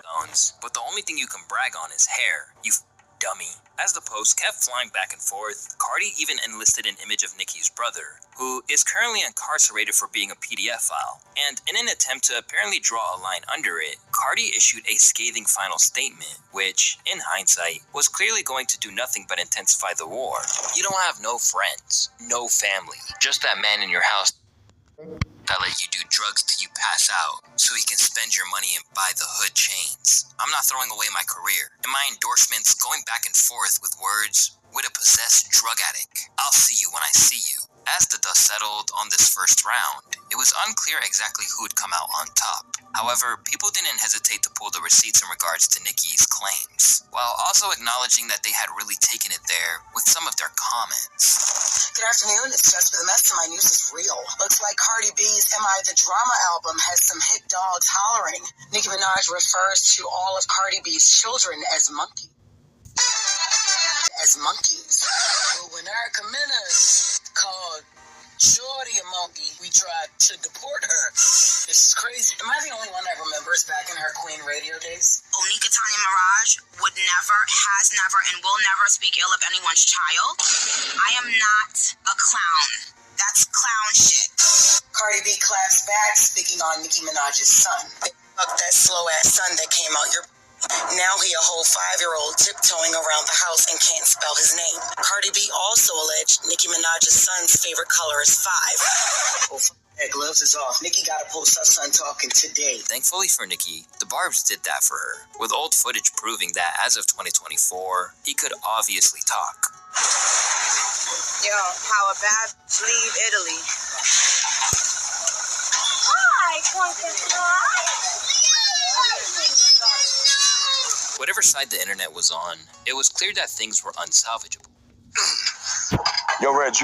you can brag on is hair, you dummy." As the post kept flying back and forth, Cardi even enlisted an image of Nicki's brother, who is currently incarcerated for being a PDF file. And in an attempt to apparently draw a line under it, Cardi issued a scathing final statement, which, in hindsight, was clearly going to do nothing but intensify the war. "You don't have no friends, no family, just that man in your house that let you do drugs till you pass out, so he can spend your money and buy the hood chains. I'm not throwing away my career, and my endorsements going back and forth with words with a possessed drug addict. I'll see you when I see you." As the dust settled on this first round, it was unclear exactly who would come out on top. However, people didn't hesitate to pull the receipts in regards to Nicki's claims, while also acknowledging that they had really taken it there with some of their comments. Good afternoon, it's Just for the Mess, and my news is real. Looks like Cardi B's Am I the Drama album has some hit dogs hollering. Nicki Minaj refers to all of Cardi B's children as monkeys. But when Erica Mena called Shorty a monkey, we tried to deport her. This is crazy. Am I the only one that remembers back in her Queen radio days? Onika Tanya Mirage would never, has never, and will never speak ill of anyone's child. I am not a clown. That's clown shit. Cardi B claps back, speaking on Nicki Minaj's son. Fuck that slow-ass son that came out your... Now he a whole 5-year-old tiptoeing around the house and can't spell his name. Cardi B also alleged Nicki Minaj's son's favorite color is 5. Oh, that gloves is off. Nicki gotta post her son talking today. Thankfully for Nicki, the Barbs did that for her, with old footage proving that as of 2024, he could obviously talk. Yo, how a bad leave Italy. Hi, Whatever side the internet was on, it was clear that things were unsalvageable. Yo, Reg,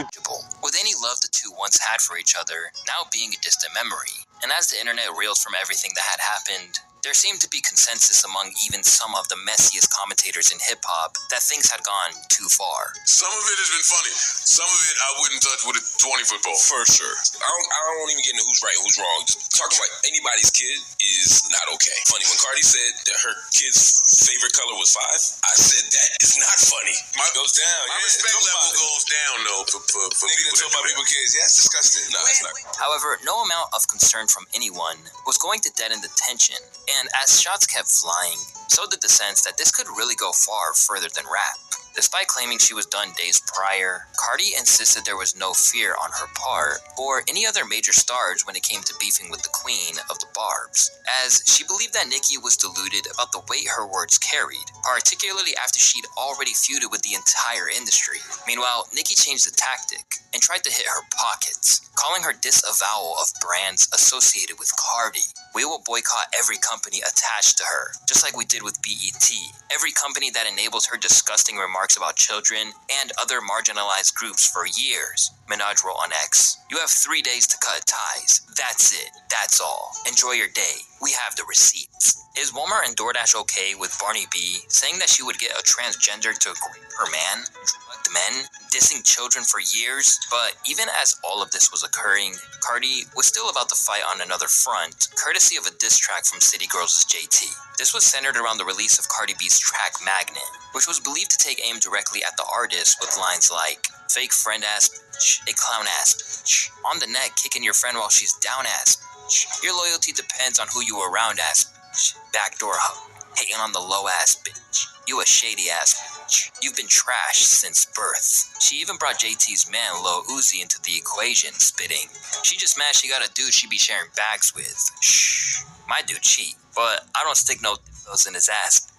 With any love the two once had for each other now being a distant memory, and as the internet reeled from everything that had happened, there seemed to be consensus among even some of the messiest commentators in hip-hop that things had gone too far. Some of it has been funny. Some of it I wouldn't touch with a 20-foot pole. For sure. I don't even get into who's right, who's wrong. Just talking about anybody's kid is not okay. Funny, when Cardi said that her kid's favorite color was 5, I said that is not funny. Mine goes down. My respect level goes down, though, for people that talk about people's kids. Yeah, it's disgusting. No, it's not. However, no amount of concern from anyone was going to deaden the tension, and as shots kept flying, so did the sense that this could really go far further than Rapp. Despite claiming she was done days prior, Cardi insisted there was no fear on her part, or any other major stars when it came to beefing with the queen of the Barbs, as she believed that Nicki was deluded about the weight her words carried, particularly after she'd already feuded with the entire industry. Meanwhile, Nicki changed the tactic and tried to hit her pockets, calling her disavowal of brands associated with Cardi. "We will boycott every company attached to her, just like we did with BET. Every company that enables her disgusting remarks about children and other marginalized groups for years," Minaj wrote on X. "You have 3 days to cut ties. That's it. That's all. Enjoy your day. We have the receipts." Is Walmart and DoorDash okay with Barney B saying that she would get a transgender to rape her man, drug the men, dissing children for years. But even as all of this was occurring, Cardi was still about to fight on another front, courtesy of a diss track from City Girls' JT. This was centered around the release of Cardi B's track Magnet, which was believed to take aim directly at the artist with lines like, fake friend ass bitch, a clown ass bitch, on the neck kicking your friend while she's down ass bitch, your loyalty depends on who you around ass bitch, backdoor hoe, hating on the low ass bitch, you a shady ass bitch, you've been trashed since birth. She even brought JT's man Lil Uzi into the equation, spitting, she just mad she got a dude she be sharing bags with. Shh, my dude cheat, but I don't stick no dildos in his ass.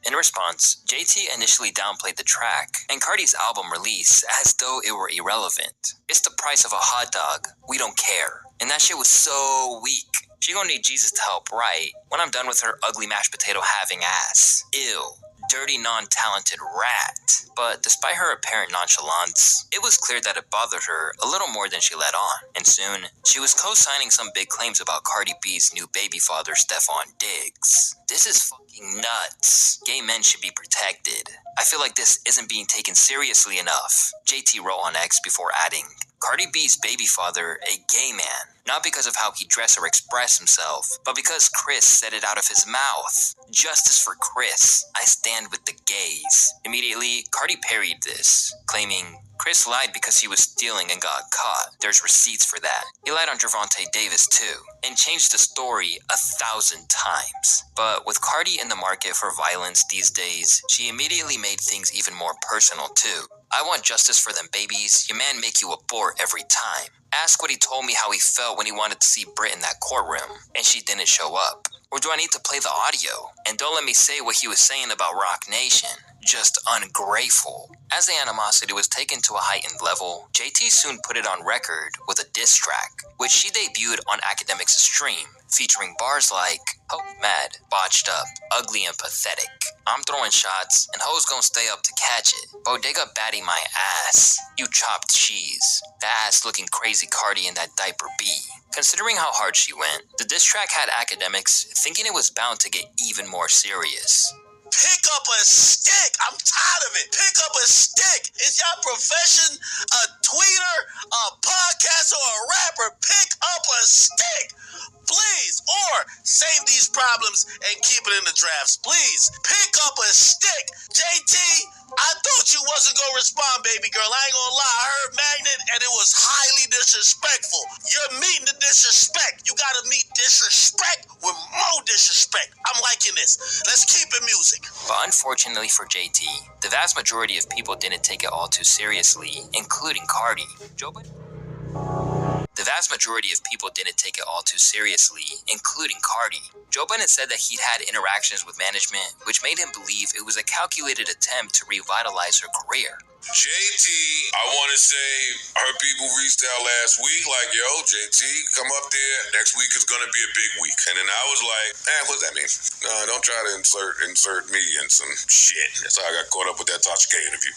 In response, JT initially downplayed the track and Cardi's album release as though it were irrelevant. It's the price of a hot dog, we don't care. And that shit was so weak. She gonna need Jesus to help right when I'm done with her ugly mashed potato having ass. Ew. Dirty, non-talented rat. But despite her apparent nonchalance, it was clear that it bothered her a little more than she let on. And soon, she was co-signing some big claims about Cardi B's new baby father, Stephon Diggs. This is fucking nuts. Gay men should be protected. I feel like this isn't being taken seriously enough, JT wrote on X before adding, Cardi B's baby father, a gay man, not because of how he dressed or expressed himself, but because Chris said it out of his mouth. Justice for Chris. I stand with the gays. Immediately, Cardi parried this, claiming, Chris lied because he was stealing and got caught. There's receipts for that. He lied on Gervonta Davis too, and changed the story 1,000 times. But with Cardi in the market for violence these days, she immediately made things even more personal too. I want justice for them babies. Your man make you abort every time. Ask what he told me how he felt when he wanted to see Britt in that courtroom, and she didn't show up. Or do I need to play the audio? And don't let me say what he was saying about Rock Nation. Just ungrateful. As the animosity was taken to a heightened level, JT soon put it on record with a diss track, which she debuted on Academics' stream, featuring bars like, "Hope mad, botched up, ugly and pathetic. I'm throwing shots, and hoes gon' stay up to catch it. Bodega batty my ass. You chopped cheese. That ass looking crazy Cardi in that diaper B." Considering how hard she went, the diss track had Academics thinking it was bound to get even more serious. Pick up a stick. I'm tired of it. Pick up a stick. Is your profession a tweeter, a podcaster, or a rapper? Pick up a stick. Please. Or save these problems and keep it in the drafts. Please. Pick up a stick. JT, I thought you wasn't going to respond, baby girl. I ain't going to lie. I heard Magnet and it was highly disrespectful. You're meeting the disrespect. You got to meet disrespect with more disrespect. I'm liking this. Let's keep it music. But unfortunately for JT, the vast majority of people didn't take it all too seriously, including Cardi. The vast majority of people didn't take it all too seriously, including Cardi. Joe Budden said that he'd had interactions with management, which made him believe it was a calculated attempt to revitalize her career. JT, I want to say her people reached out last week like, yo, JT, come up there. Next week is going to be a big week. And then I was like, what does that mean? No, don't try to insert me in some shit. That's how I got caught up with that Tasha K interview.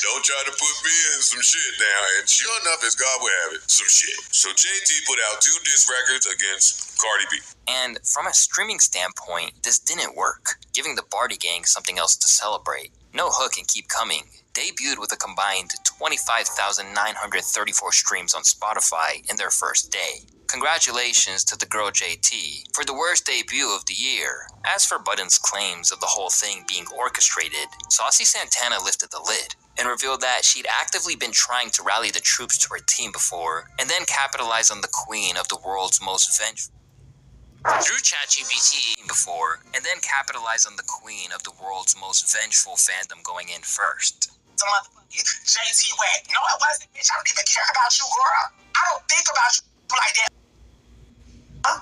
Don't try to put me in some shit now. And sure enough, as God would have it, some shit. So JT put out 2 diss records against Cardi B. And from a streaming standpoint, this didn't work, giving the Barty Gang something else to celebrate. No Hook and Keep Coming debuted with a combined 25,934 streams on Spotify in their first day. Congratulations to the girl JT for the worst debut of the year. As for Budden's claims of the whole thing being orchestrated, Saucy Santana lifted the lid and revealed that she'd actively been trying to rally the troops to her team before, and then capitalize on the queen of the world's most vengeful through ChatGPT before, and then capitalize on the queen of the world's most vengeful fandom going in first. The motherfucking JT whack. No, it wasn't, bitch. I don't even care about you, girl. I don't think about you like that.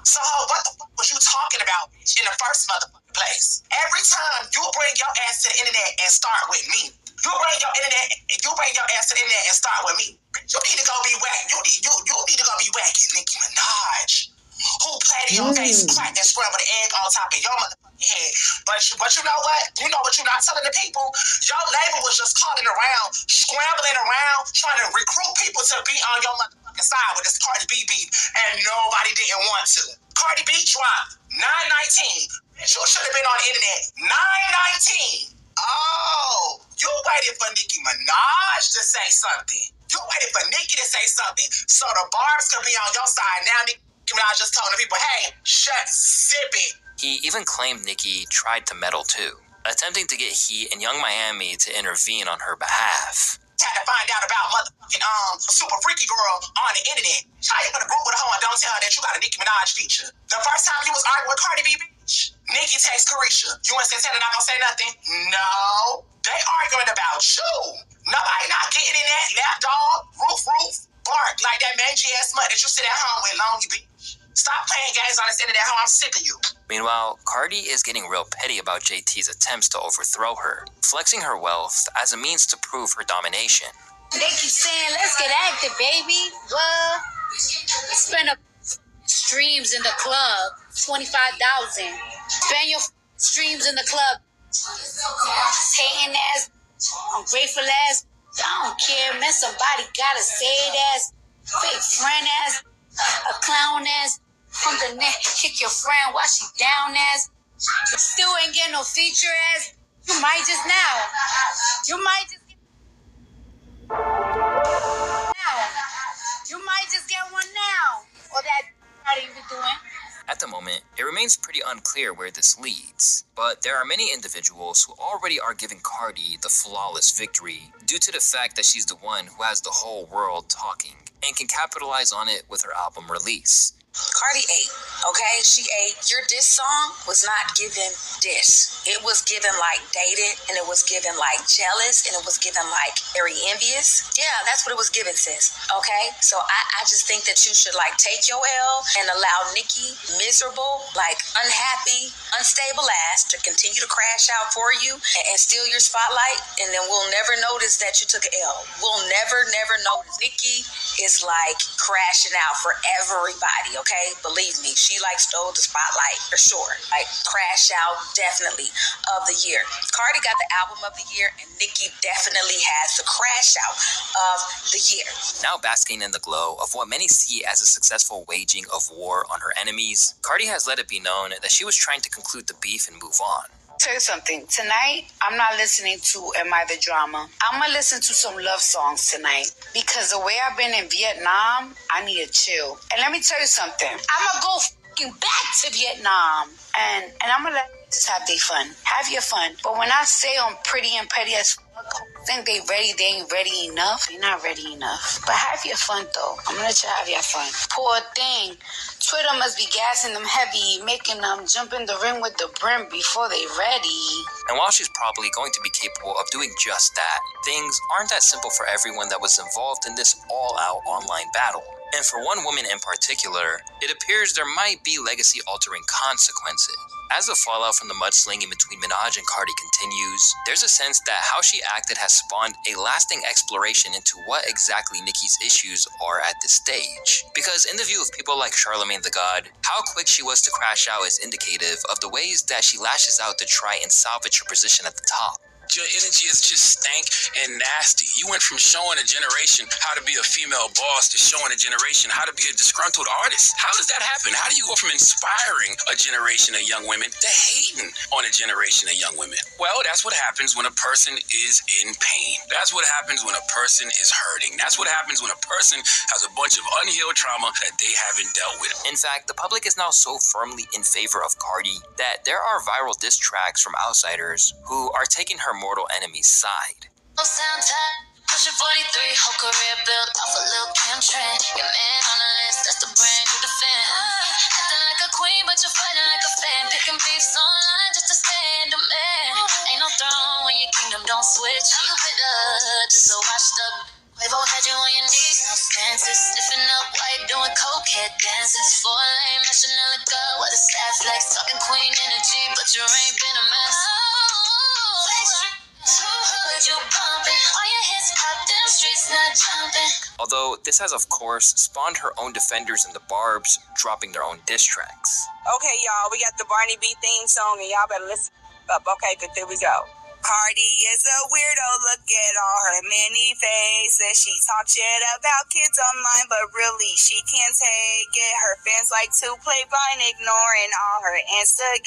So what the fuck was you talking about, bitch, in the first motherfucking place? Every time you bring your ass to the internet and start with me. You bring your ass to the internet and start with me. Bitch, you need to go be whack. You need to go be whacking Nicki Minaj. Who planted your face, cracked that scrambled egg on top of your motherfucking head. But you know what? You know what you're not telling the people? Your label was just calling around, scrambling around, trying to recruit people to be on your motherfucking side with this Cardi B beat, and nobody didn't want to. Cardi B dropped 919. Bitch, you should have been on the internet 919. Oh, you waited for Nicki Minaj to say something. You waited for Nicki to say something so the barbs could be on your side. Now Nicki Minaj just told the people, hey, shut, zip it. He even claimed Nicki tried to meddle too, attempting to get Heat and Young Miami to intervene on her behalf. Had to find out about motherfucking super freaky girl on the internet. How you gonna group with a hoe and don't tell her that you got a Nicki Minaj feature? The first time you was arguing with Cardi B, bitch, Nicki texts Carisha. You and Santana not gonna say nothing? No. They arguing about you. Nobody not getting in that lap dog, roof, bark like that mangy ass mutt that you sit at home with, long you bitch. Stop playing games on this internet, hoe. I'm sick of you. Meanwhile, Cardi is getting real petty about JT's attempts to overthrow her, flexing her wealth as a means to prove her domination. They keep saying, let's get active, baby. Well, spend a streams in the club, 25,000. Spend your streams in the club. Hating ass, ungrateful ass. I don't care, man. Somebody gotta say it ass. Fake friend ass, a clown ass. From the neck, kick your friend while she down ass. Still ain't getting no feature ass. You might just now. You might just get now. You might just get one now. Or that Cardi be doing. At the moment, it remains pretty unclear where this leads, but there are many individuals who already are giving Cardi the flawless victory due to the fact that she's the one who has the whole world talking and can capitalize on it with her album release. Cardi ate, okay? She ate. Your diss song was not given diss. It was given like dated, and it was given like jealous, and it was given like very envious. Yeah, that's what it was given, sis, okay? So I just think that you should like take your L and allow Nicki, miserable, like unhappy, unstable ass to continue to crash out for you and steal your spotlight, and then we'll never notice that you took an L. We'll never notice. Nicki is like crashing out for everybody, okay? Believe me, she like stole the spotlight for sure. Like crash out definitely of the year. Cardi got the album of the year, and Nicki definitely has the crash out of the year. Now basking in the glow of what many see as a successful waging of war on her enemies, Cardi has let it be known that she was trying to conclude the beef and move on. Tell you something. Tonight, I'm not listening to Am I the Drama. I'm going to listen to some love songs tonight. Because the way I've been in Vietnam, I need to chill. And let me tell you something. I'm going to go fucking back to Vietnam. And I'm going to let just have their fun. Have your fun. But when I say I'm pretty and petty as fuck, think they ready, they ain't ready enough. They're not ready enough. But have your fun, though. I'm going to let you have your fun. Poor thing. Twitter must be gassing them heavy, making them jump in the ring with the brim before they ready. And while she's probably going to be capable of doing just that, things aren't that simple for everyone that was involved in this all-out online battle. And for one woman in particular, it appears there might be legacy-altering consequences. As the fallout from the mudslinging between Minaj and Cardi continues, there's a sense that how she acted has spawned a lasting exploration into what exactly Nicki's issues are at this stage. Because in the view of people like Charlemagne the God, how quick she was to crash out is indicative of the ways that she lashes out to try and salvage her position at the top. Your energy is just stank and nasty. You went from showing a generation how to be a female boss to showing a generation how to be a disgruntled artist. How does that happen? How do you go from inspiring a generation of young women to hating on a generation of young women? Well, that's what happens when a person is in pain. That's what happens when a person is hurting. That's what happens when a person has a bunch of unhealed trauma that they haven't dealt with. In fact, the public is now so firmly in favor of Cardi that there are viral diss tracks from outsiders who are taking her mortal enemy's side. Pushing 43, whole career built off a little Kim trend. Your man on the list, that's the brand you defend. Acting like a queen, but you're fighting like a fan. Picking beefs online just to stay in demand. Ain't no throne when your kingdom don't switch. You bit the hood, just so washed up. Quavo had you on your knees, no stances. Sniffing up white, doing cokehead dances. 4 lane, mashing a liquor, what a sad flex. Talking queen energy, but you ain't been a mess. Although this has of course spawned her own defenders in the Barbs dropping their own diss tracks. Okay, y'all, we got the Barney B theme song, and y'all better listen up. Okay, good, there we go. Cardi is a weirdo, look at all her many faces. She talk shit about kids online, but really she can't take it. Her fans like to play blind, ignoring all her Insta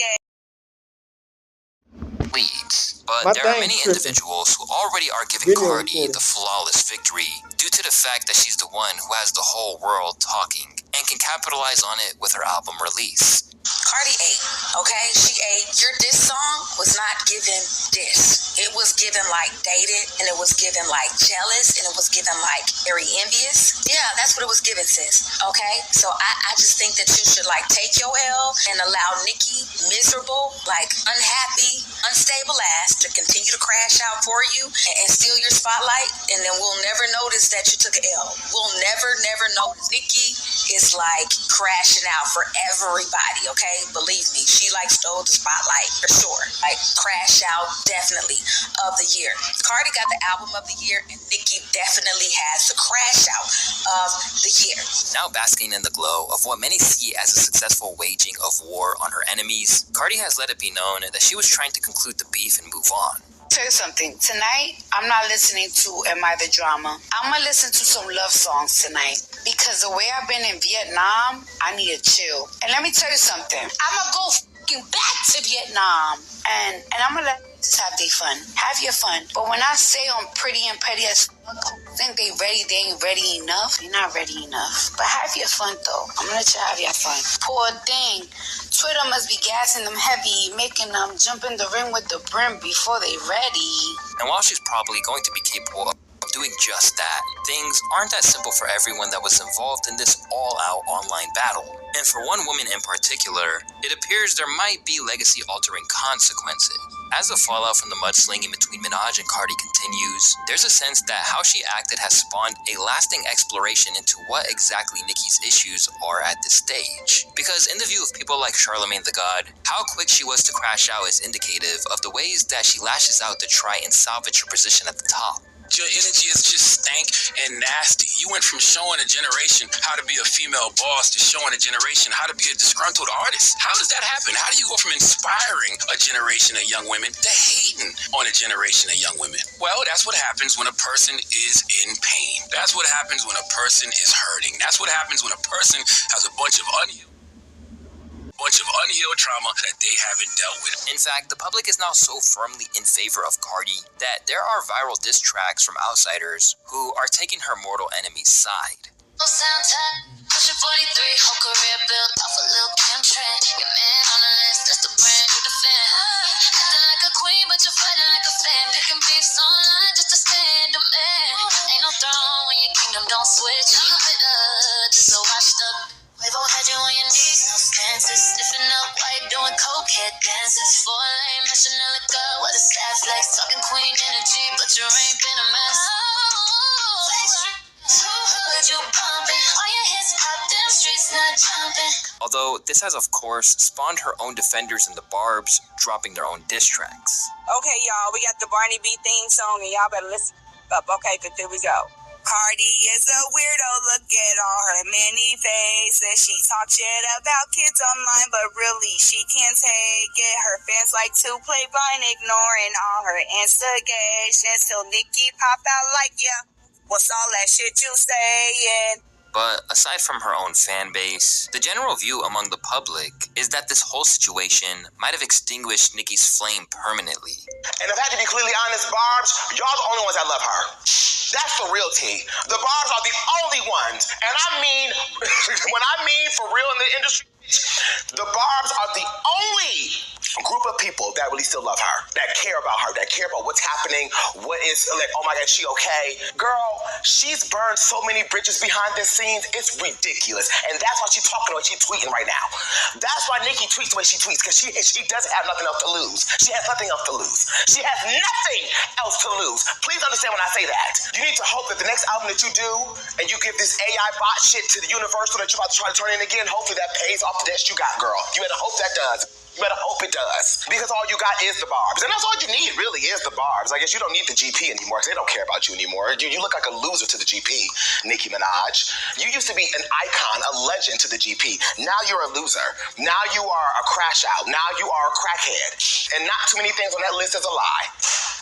leads. But My there are thing's many tripping. individuals who already are giving Video Cardi recording. the flawless victory due to the fact that she's the one who has the whole world talking and can capitalize on it with her album release. Cardi ate, okay? She ate. Your diss song was not given diss. It was given like dated, and it was given like jealous, and it was given like very envious. Yeah, that's what it was given, sis. Okay? So I just think that you should like take your L and allow Nicki, miserable, like unhappy, unstable ass to continue to crash out for you and steal your spotlight, and then we'll never notice that you took an L. We'll never notice. Nicki is like crashing out for everybody, okay? Believe me, she like stole the spotlight for sure. Like crash out definitely of the year. Cardi got the album of the year, and Nicki definitely has the crash out of the year. Now basking in the glow of what many see as a successful waging of war on her enemies, Cardi has let it be known that she was trying to conclude the beef and move on. Tell you something. Tonight, I'm not listening to Am I the Drama. I'm going to listen to some love songs tonight. Because the way I've been in Vietnam, I need to chill. And let me tell you something. I'm going to go fucking back to Vietnam. And I'm going to let just have their fun. Have your fun. But when I say I'm pretty and petty as fuck, think they ain't ready enough. You're not ready enough. But have your fun, though. I'm going to let you have your fun. Poor thing. Twitter must be gassing them heavy, making them jump in the ring with the brim before they ready. And while she's probably going to be capable of doing just that, things aren't that simple for everyone that was involved in this all-out online battle. And for one woman in particular, it appears there might be legacy-altering consequences. As the fallout from the mudslinging between Minaj and Cardi continues, there's a sense that how she acted has spawned a lasting exploration into what exactly Nicki's issues are at this stage. Because in the view of people like Charlemagne the God, how quick she was to crash out is indicative of the ways that she lashes out to try and salvage her position at the top. Your energy is just stank and nasty. You went from showing a generation how to be a female boss to showing a generation how to be a disgruntled artist. How does that happen? How do you go from inspiring a generation of young women to hating on a generation of young women? Well, that's what happens when a person is in pain. That's what happens when a person is hurting. That's what happens when a person has a bunch of unhealed trauma that they haven't dealt with. In fact, the public is now so firmly in favor of Cardi that there are viral diss tracks from outsiders who are taking her mortal enemy's side. Pushing 43, whole career built off a little Kim trend. Your man on the list, that's the brand you defend. Acting like a queen, but you're fighting like a fan. Picking beefs online just to stand a man. Ain't no throne when your kingdom don't switch. You a bit just so washed up. We've all had you on your knees, no stances. Stiffen up while you're doing cokehead dances. 4 lane, mashing a liquor with a sad flex. Talking queen energy, but you ain't been a mess. Who heard you bumping? All your hits pop, them streets not jumping. Although this has of course spawned her own defenders in the Barbs dropping their own diss tracks. Okay, y'all, we got the Barney B theme song, and y'all better listen up. Okay, but here we go. Cardi is a weirdo, look at all her many faces. She talk shit about kids online, but really she can't take it. Her fans like to play blind, ignoring all her instigations. Till Nicki pop out like, yeah, what's all that shit you saying? But aside from her own fan base, the general view among the public is that this whole situation might have extinguished Nicki's flame permanently. And if I had to be completely honest, Barbs, y'all the only ones that love her. That's the real tea. The Barbs are the only ones. And I mean, when I mean for real in the industry, the Barbs are the only group of people that really still love her, that care about her, that care about what's happening, what is, like, oh my God, she okay? Girl, she's burned so many bridges behind the scenes, it's ridiculous. And that's why she's talking the way she's tweeting right now. That's why Nicki tweets the way she tweets, because she doesn't have nothing else to lose. She has nothing else to lose. She has nothing else to lose. Please understand when I say that. You need to hope that the next album that you do, and you give this AI bot shit to the universe that you're about to try to turn in again, hopefully that pays off the debts you got, girl. You better hope that does. You better hope it does. Because all you got is the Barbs. And that's all you need, really, is the Barbs. I guess you don't need the GP anymore, because they don't care about you anymore. You look like a loser to the GP, Nicki Minaj. You used to be an icon, a legend to the GP. Now you're a loser. Now you are a crash out. Now you are a crackhead. And not too many things on that list is a lie.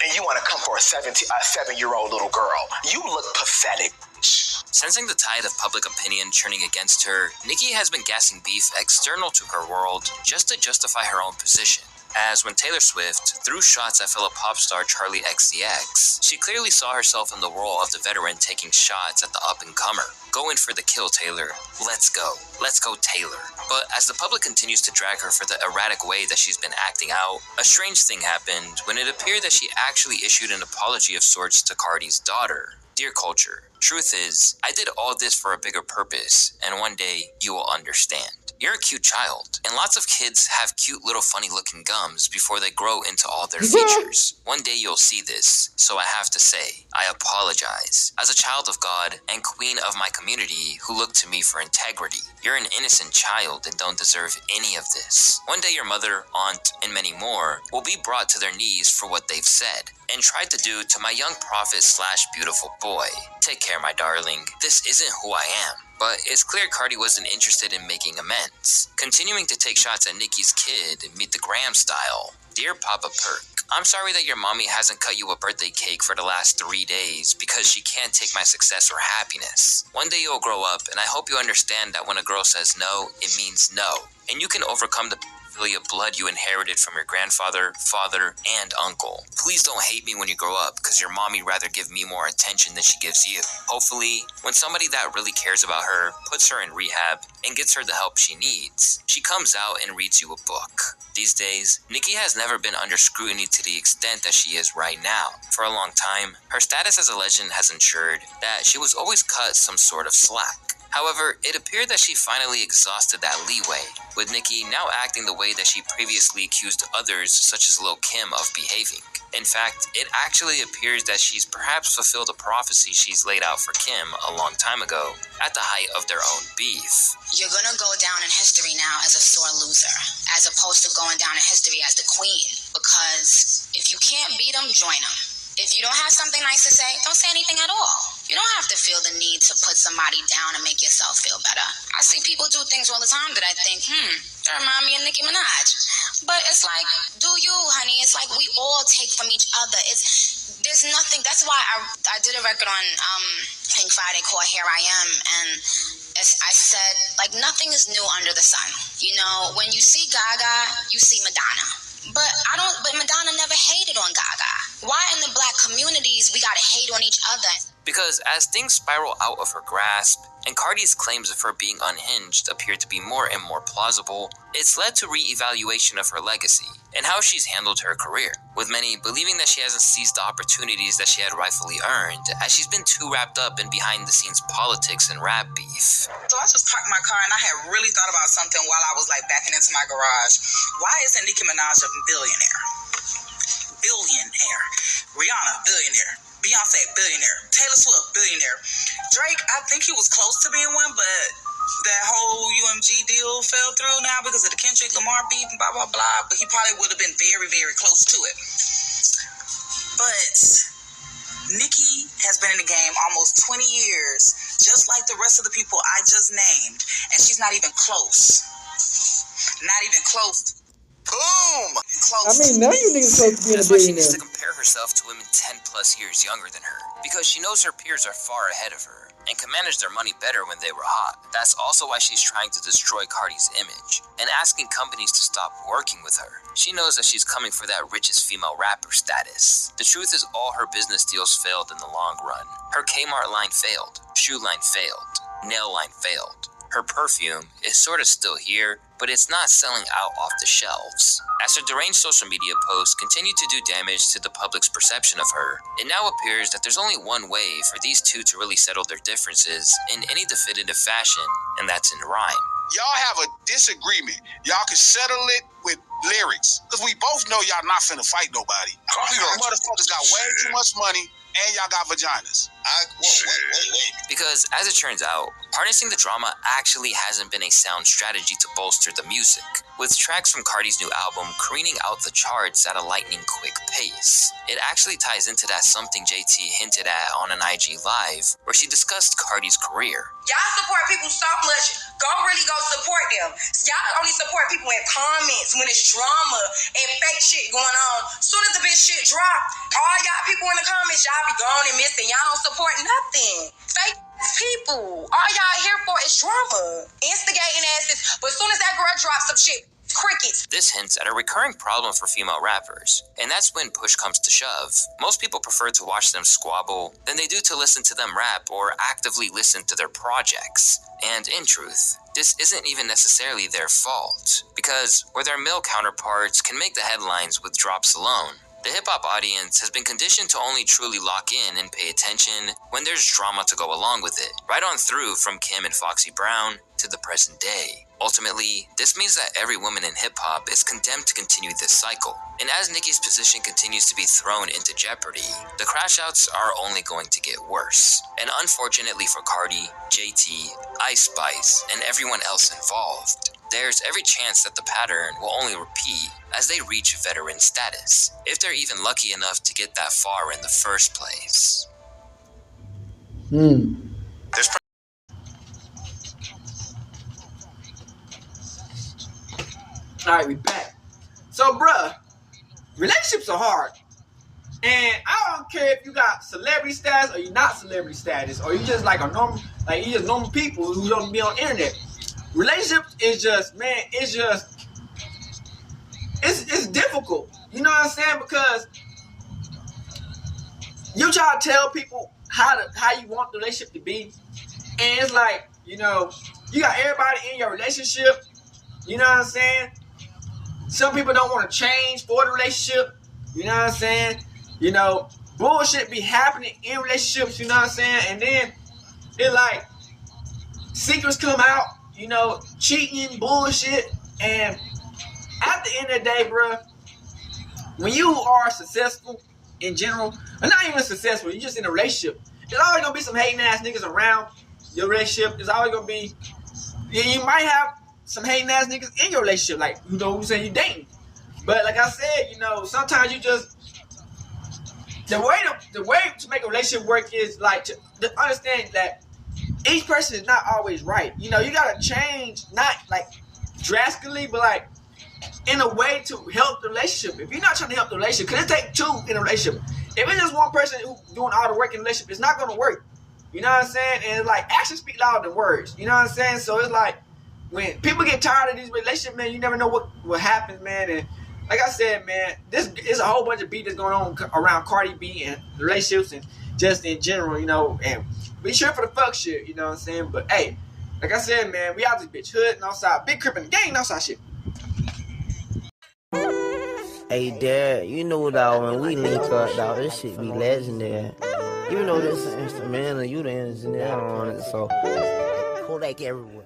And you want to come for a 7-year-old little girl. You look pathetic. Sensing the tide of public opinion churning against her, Nicki has been gassing beef external to her world just to justify her own position. as when Taylor Swift threw shots at fellow pop star Charlie XCX, she clearly saw herself in the role of the veteran taking shots at the up-and-comer. Go in for the kill, Taylor. Let's go. Let's go, Taylor. But as the public continues to drag her for the erratic way that she's been acting out, a strange thing happened when it appeared that she actually issued an apology of sorts to Cardi's daughter. Dear Culture, truth is, I did all this for a bigger purpose, and one day you will understand. You're a cute child, and lots of kids have cute little funny looking gums before they grow into all their features. One day you'll see this, so I have to say, I apologize. As a child of God and queen of my community who look to me for integrity, you're an innocent child and don't deserve any of this. One day your mother, aunt, and many more will be brought to their knees for what they've said and tried to do to my young prophet / beautiful boy. Take care, my darling. This isn't who I am. But it's clear Cardi wasn't interested in making amends. Continuing to take shots at Nicki's kid, meet the Graham style. Dear Papa Perk, I'm sorry that your mommy hasn't cut you a birthday cake for the last 3 days because she can't take my success or happiness. One day you'll grow up, and I hope you understand that when a girl says no, it means no. And you can overcome the of blood you inherited from your grandfather, father, and uncle. Please don't hate me when you grow up, because your mommy rather give me more attention than she gives you. Hopefully, when somebody that really cares about her puts her in rehab and gets her the help she needs, she comes out and reads you a book. These days, Nicki has never been under scrutiny to the extent that she is right now. For a long time, her status as a legend has ensured that she was always cut some sort of slack. However, it appeared that she finally exhausted that leeway, with Nicki now acting the way that she previously accused others such as Lil' Kim of behaving. In fact, it actually appears that she's perhaps fulfilled a prophecy she's laid out for Kim a long time ago, at the height of their own beef. You're gonna go down in history now as a sore loser, as opposed to going down in history as the queen. Because if you can't beat them, join them. If you don't have something nice to say, don't say anything at all. You don't have to feel the need to put somebody down and make yourself feel better. I see people do things all the time that I think, that remind me of Nicki Minaj. But it's like, do you, honey? It's like we all take from each other. There's nothing. That's why I did a record on Pink Friday called Here I Am, and I said, like, nothing is new under the sun. You know, when you see Gaga, you see Madonna. But Madonna never hated on Gaga. Why in the black communities we gotta hate on each other? Because as things spiral out of her grasp, and Cardi's claims of her being unhinged appear to be more and more plausible, it's led to re-evaluation of her legacy and how she's handled her career, with many believing that she hasn't seized the opportunities that she had rightfully earned, as she's been too wrapped up in behind-the-scenes politics and rap beef. So I just parked my car and I had really thought about something while I was like backing into my garage. Why isn't Nicki Minaj a billionaire? Billionaire. Rihanna, billionaire. Beyonce, billionaire. Taylor Swift, billionaire. Drake, I think he was close to being one, but that whole UMG deal fell through now because of the Kendrick Lamar beef and blah, blah, blah. But he probably would have been very, very close to it. But Nicki has been in the game almost 20 years, just like the rest of the people I just named. And she's not even close. Not even close. Boom! I mean, now you niggas supposed to be in a That's why she billionaire. needs to compare herself to women 10 plus years younger than her, because she knows her peers are far ahead of her and can manage their money better when they were hot. That's also why she's trying to destroy Cardi's image and asking companies to stop working with her. She knows that she's coming for that richest female rapper status. The truth is, all her business deals failed in the long run. Her Kmart line failed, shoe line failed, nail line failed. Her perfume is sort of still here, but it's not selling out off the shelves. As her deranged social media posts continue to do damage to the public's perception of her, it now appears that there's only one way for these two to really settle their differences in any definitive fashion, and that's in rhyme. Y'all have a disagreement. Y'all can settle it with lyrics. Because we both know y'all not finna fight nobody. Y'all motherfuckers got way too much money, and y'all got vaginas. Wait. Because, as it turns out, harnessing the drama actually hasn't been a sound strategy to bolster the music, with tracks from Cardi's new album careening out the charts at a lightning-quick pace. It actually ties into that something JT hinted at on an IG Live, where she discussed Cardi's career. Y'all support people so much, go support them. Y'all only support people in comments when it's drama and fake shit going on. Soon as the bitch shit drop, all y'all people in the comments, y'all be gone and missing. Y'all don't support nothing. Fake people. All y'all here for is drama. Instigating asses. But as soon as that girl drops some shit, crickets. This hints at a recurring problem for female rappers, and that's when push comes to shove. Most people prefer to watch them squabble than they do to listen to them rap or actively listen to their projects. And in truth, this isn't even necessarily their fault, because where their male counterparts can make the headlines with drops alone, the hip-hop audience has been conditioned to only truly lock in and pay attention when there's drama to go along with it, right on through from Kim and Foxy Brown to the present day. Ultimately, this means that every woman in hip-hop is condemned to continue this cycle. And as Nicki's position continues to be thrown into jeopardy, the crash outs are only going to get worse. And unfortunately for Cardi, JT, Ice Spice, and everyone else involved, there's every chance that the pattern will only repeat as they reach veteran status, if they're even lucky enough to get that far in the first place. Alright, we back. So, bruh, relationships are hard. And I don't care if you got celebrity status or you're not celebrity status, or you just like a normal, like you just normal people who don't be on the internet. Relationships is just, man, it's difficult. You know what I'm saying? Because you try to tell people how you want the relationship to be, and it's like, you know, you got everybody in your relationship. You know what I'm saying? Some people don't want to change for the relationship. You know what I'm saying? You know, bullshit be happening in relationships. You know what I'm saying? And then it like secrets come out. You know, cheating, bullshit. And at the end of the day, bro, when you are successful in general, or not even successful, you're just in a relationship, there's always going to be some hating ass niggas around your relationship. There's always going to be, you might have some hating ass niggas in your relationship, like, you know, who say you dating. But like I said, you know, sometimes you just, the way to make a relationship work is like to understand that each person is not always right. You know, you gotta change, not like drastically, but like in a way to help the relationship. If you're not trying to help the relationship, because it takes two in a relationship. If it's just one person who's doing all the work in the relationship, it's not gonna work. You know what I'm saying? And it's like actions speak louder than words. You know what I'm saying? So it's like when people get tired of these relationships, man, you never know what happens, man. And like I said, man, this is a whole bunch of beat that's going on around Cardi B and relationships and just in general, you know, and be sure for the fuck shit, you know what I'm saying? But hey, like I said, man, we out this bitch hood and outside, big crip in the gang, outside shit. Hey, Dad, you know, dog, when we link up, dog, this shit be legendary. You know this instrumental, you the engineer on it, so Kodak everywhere.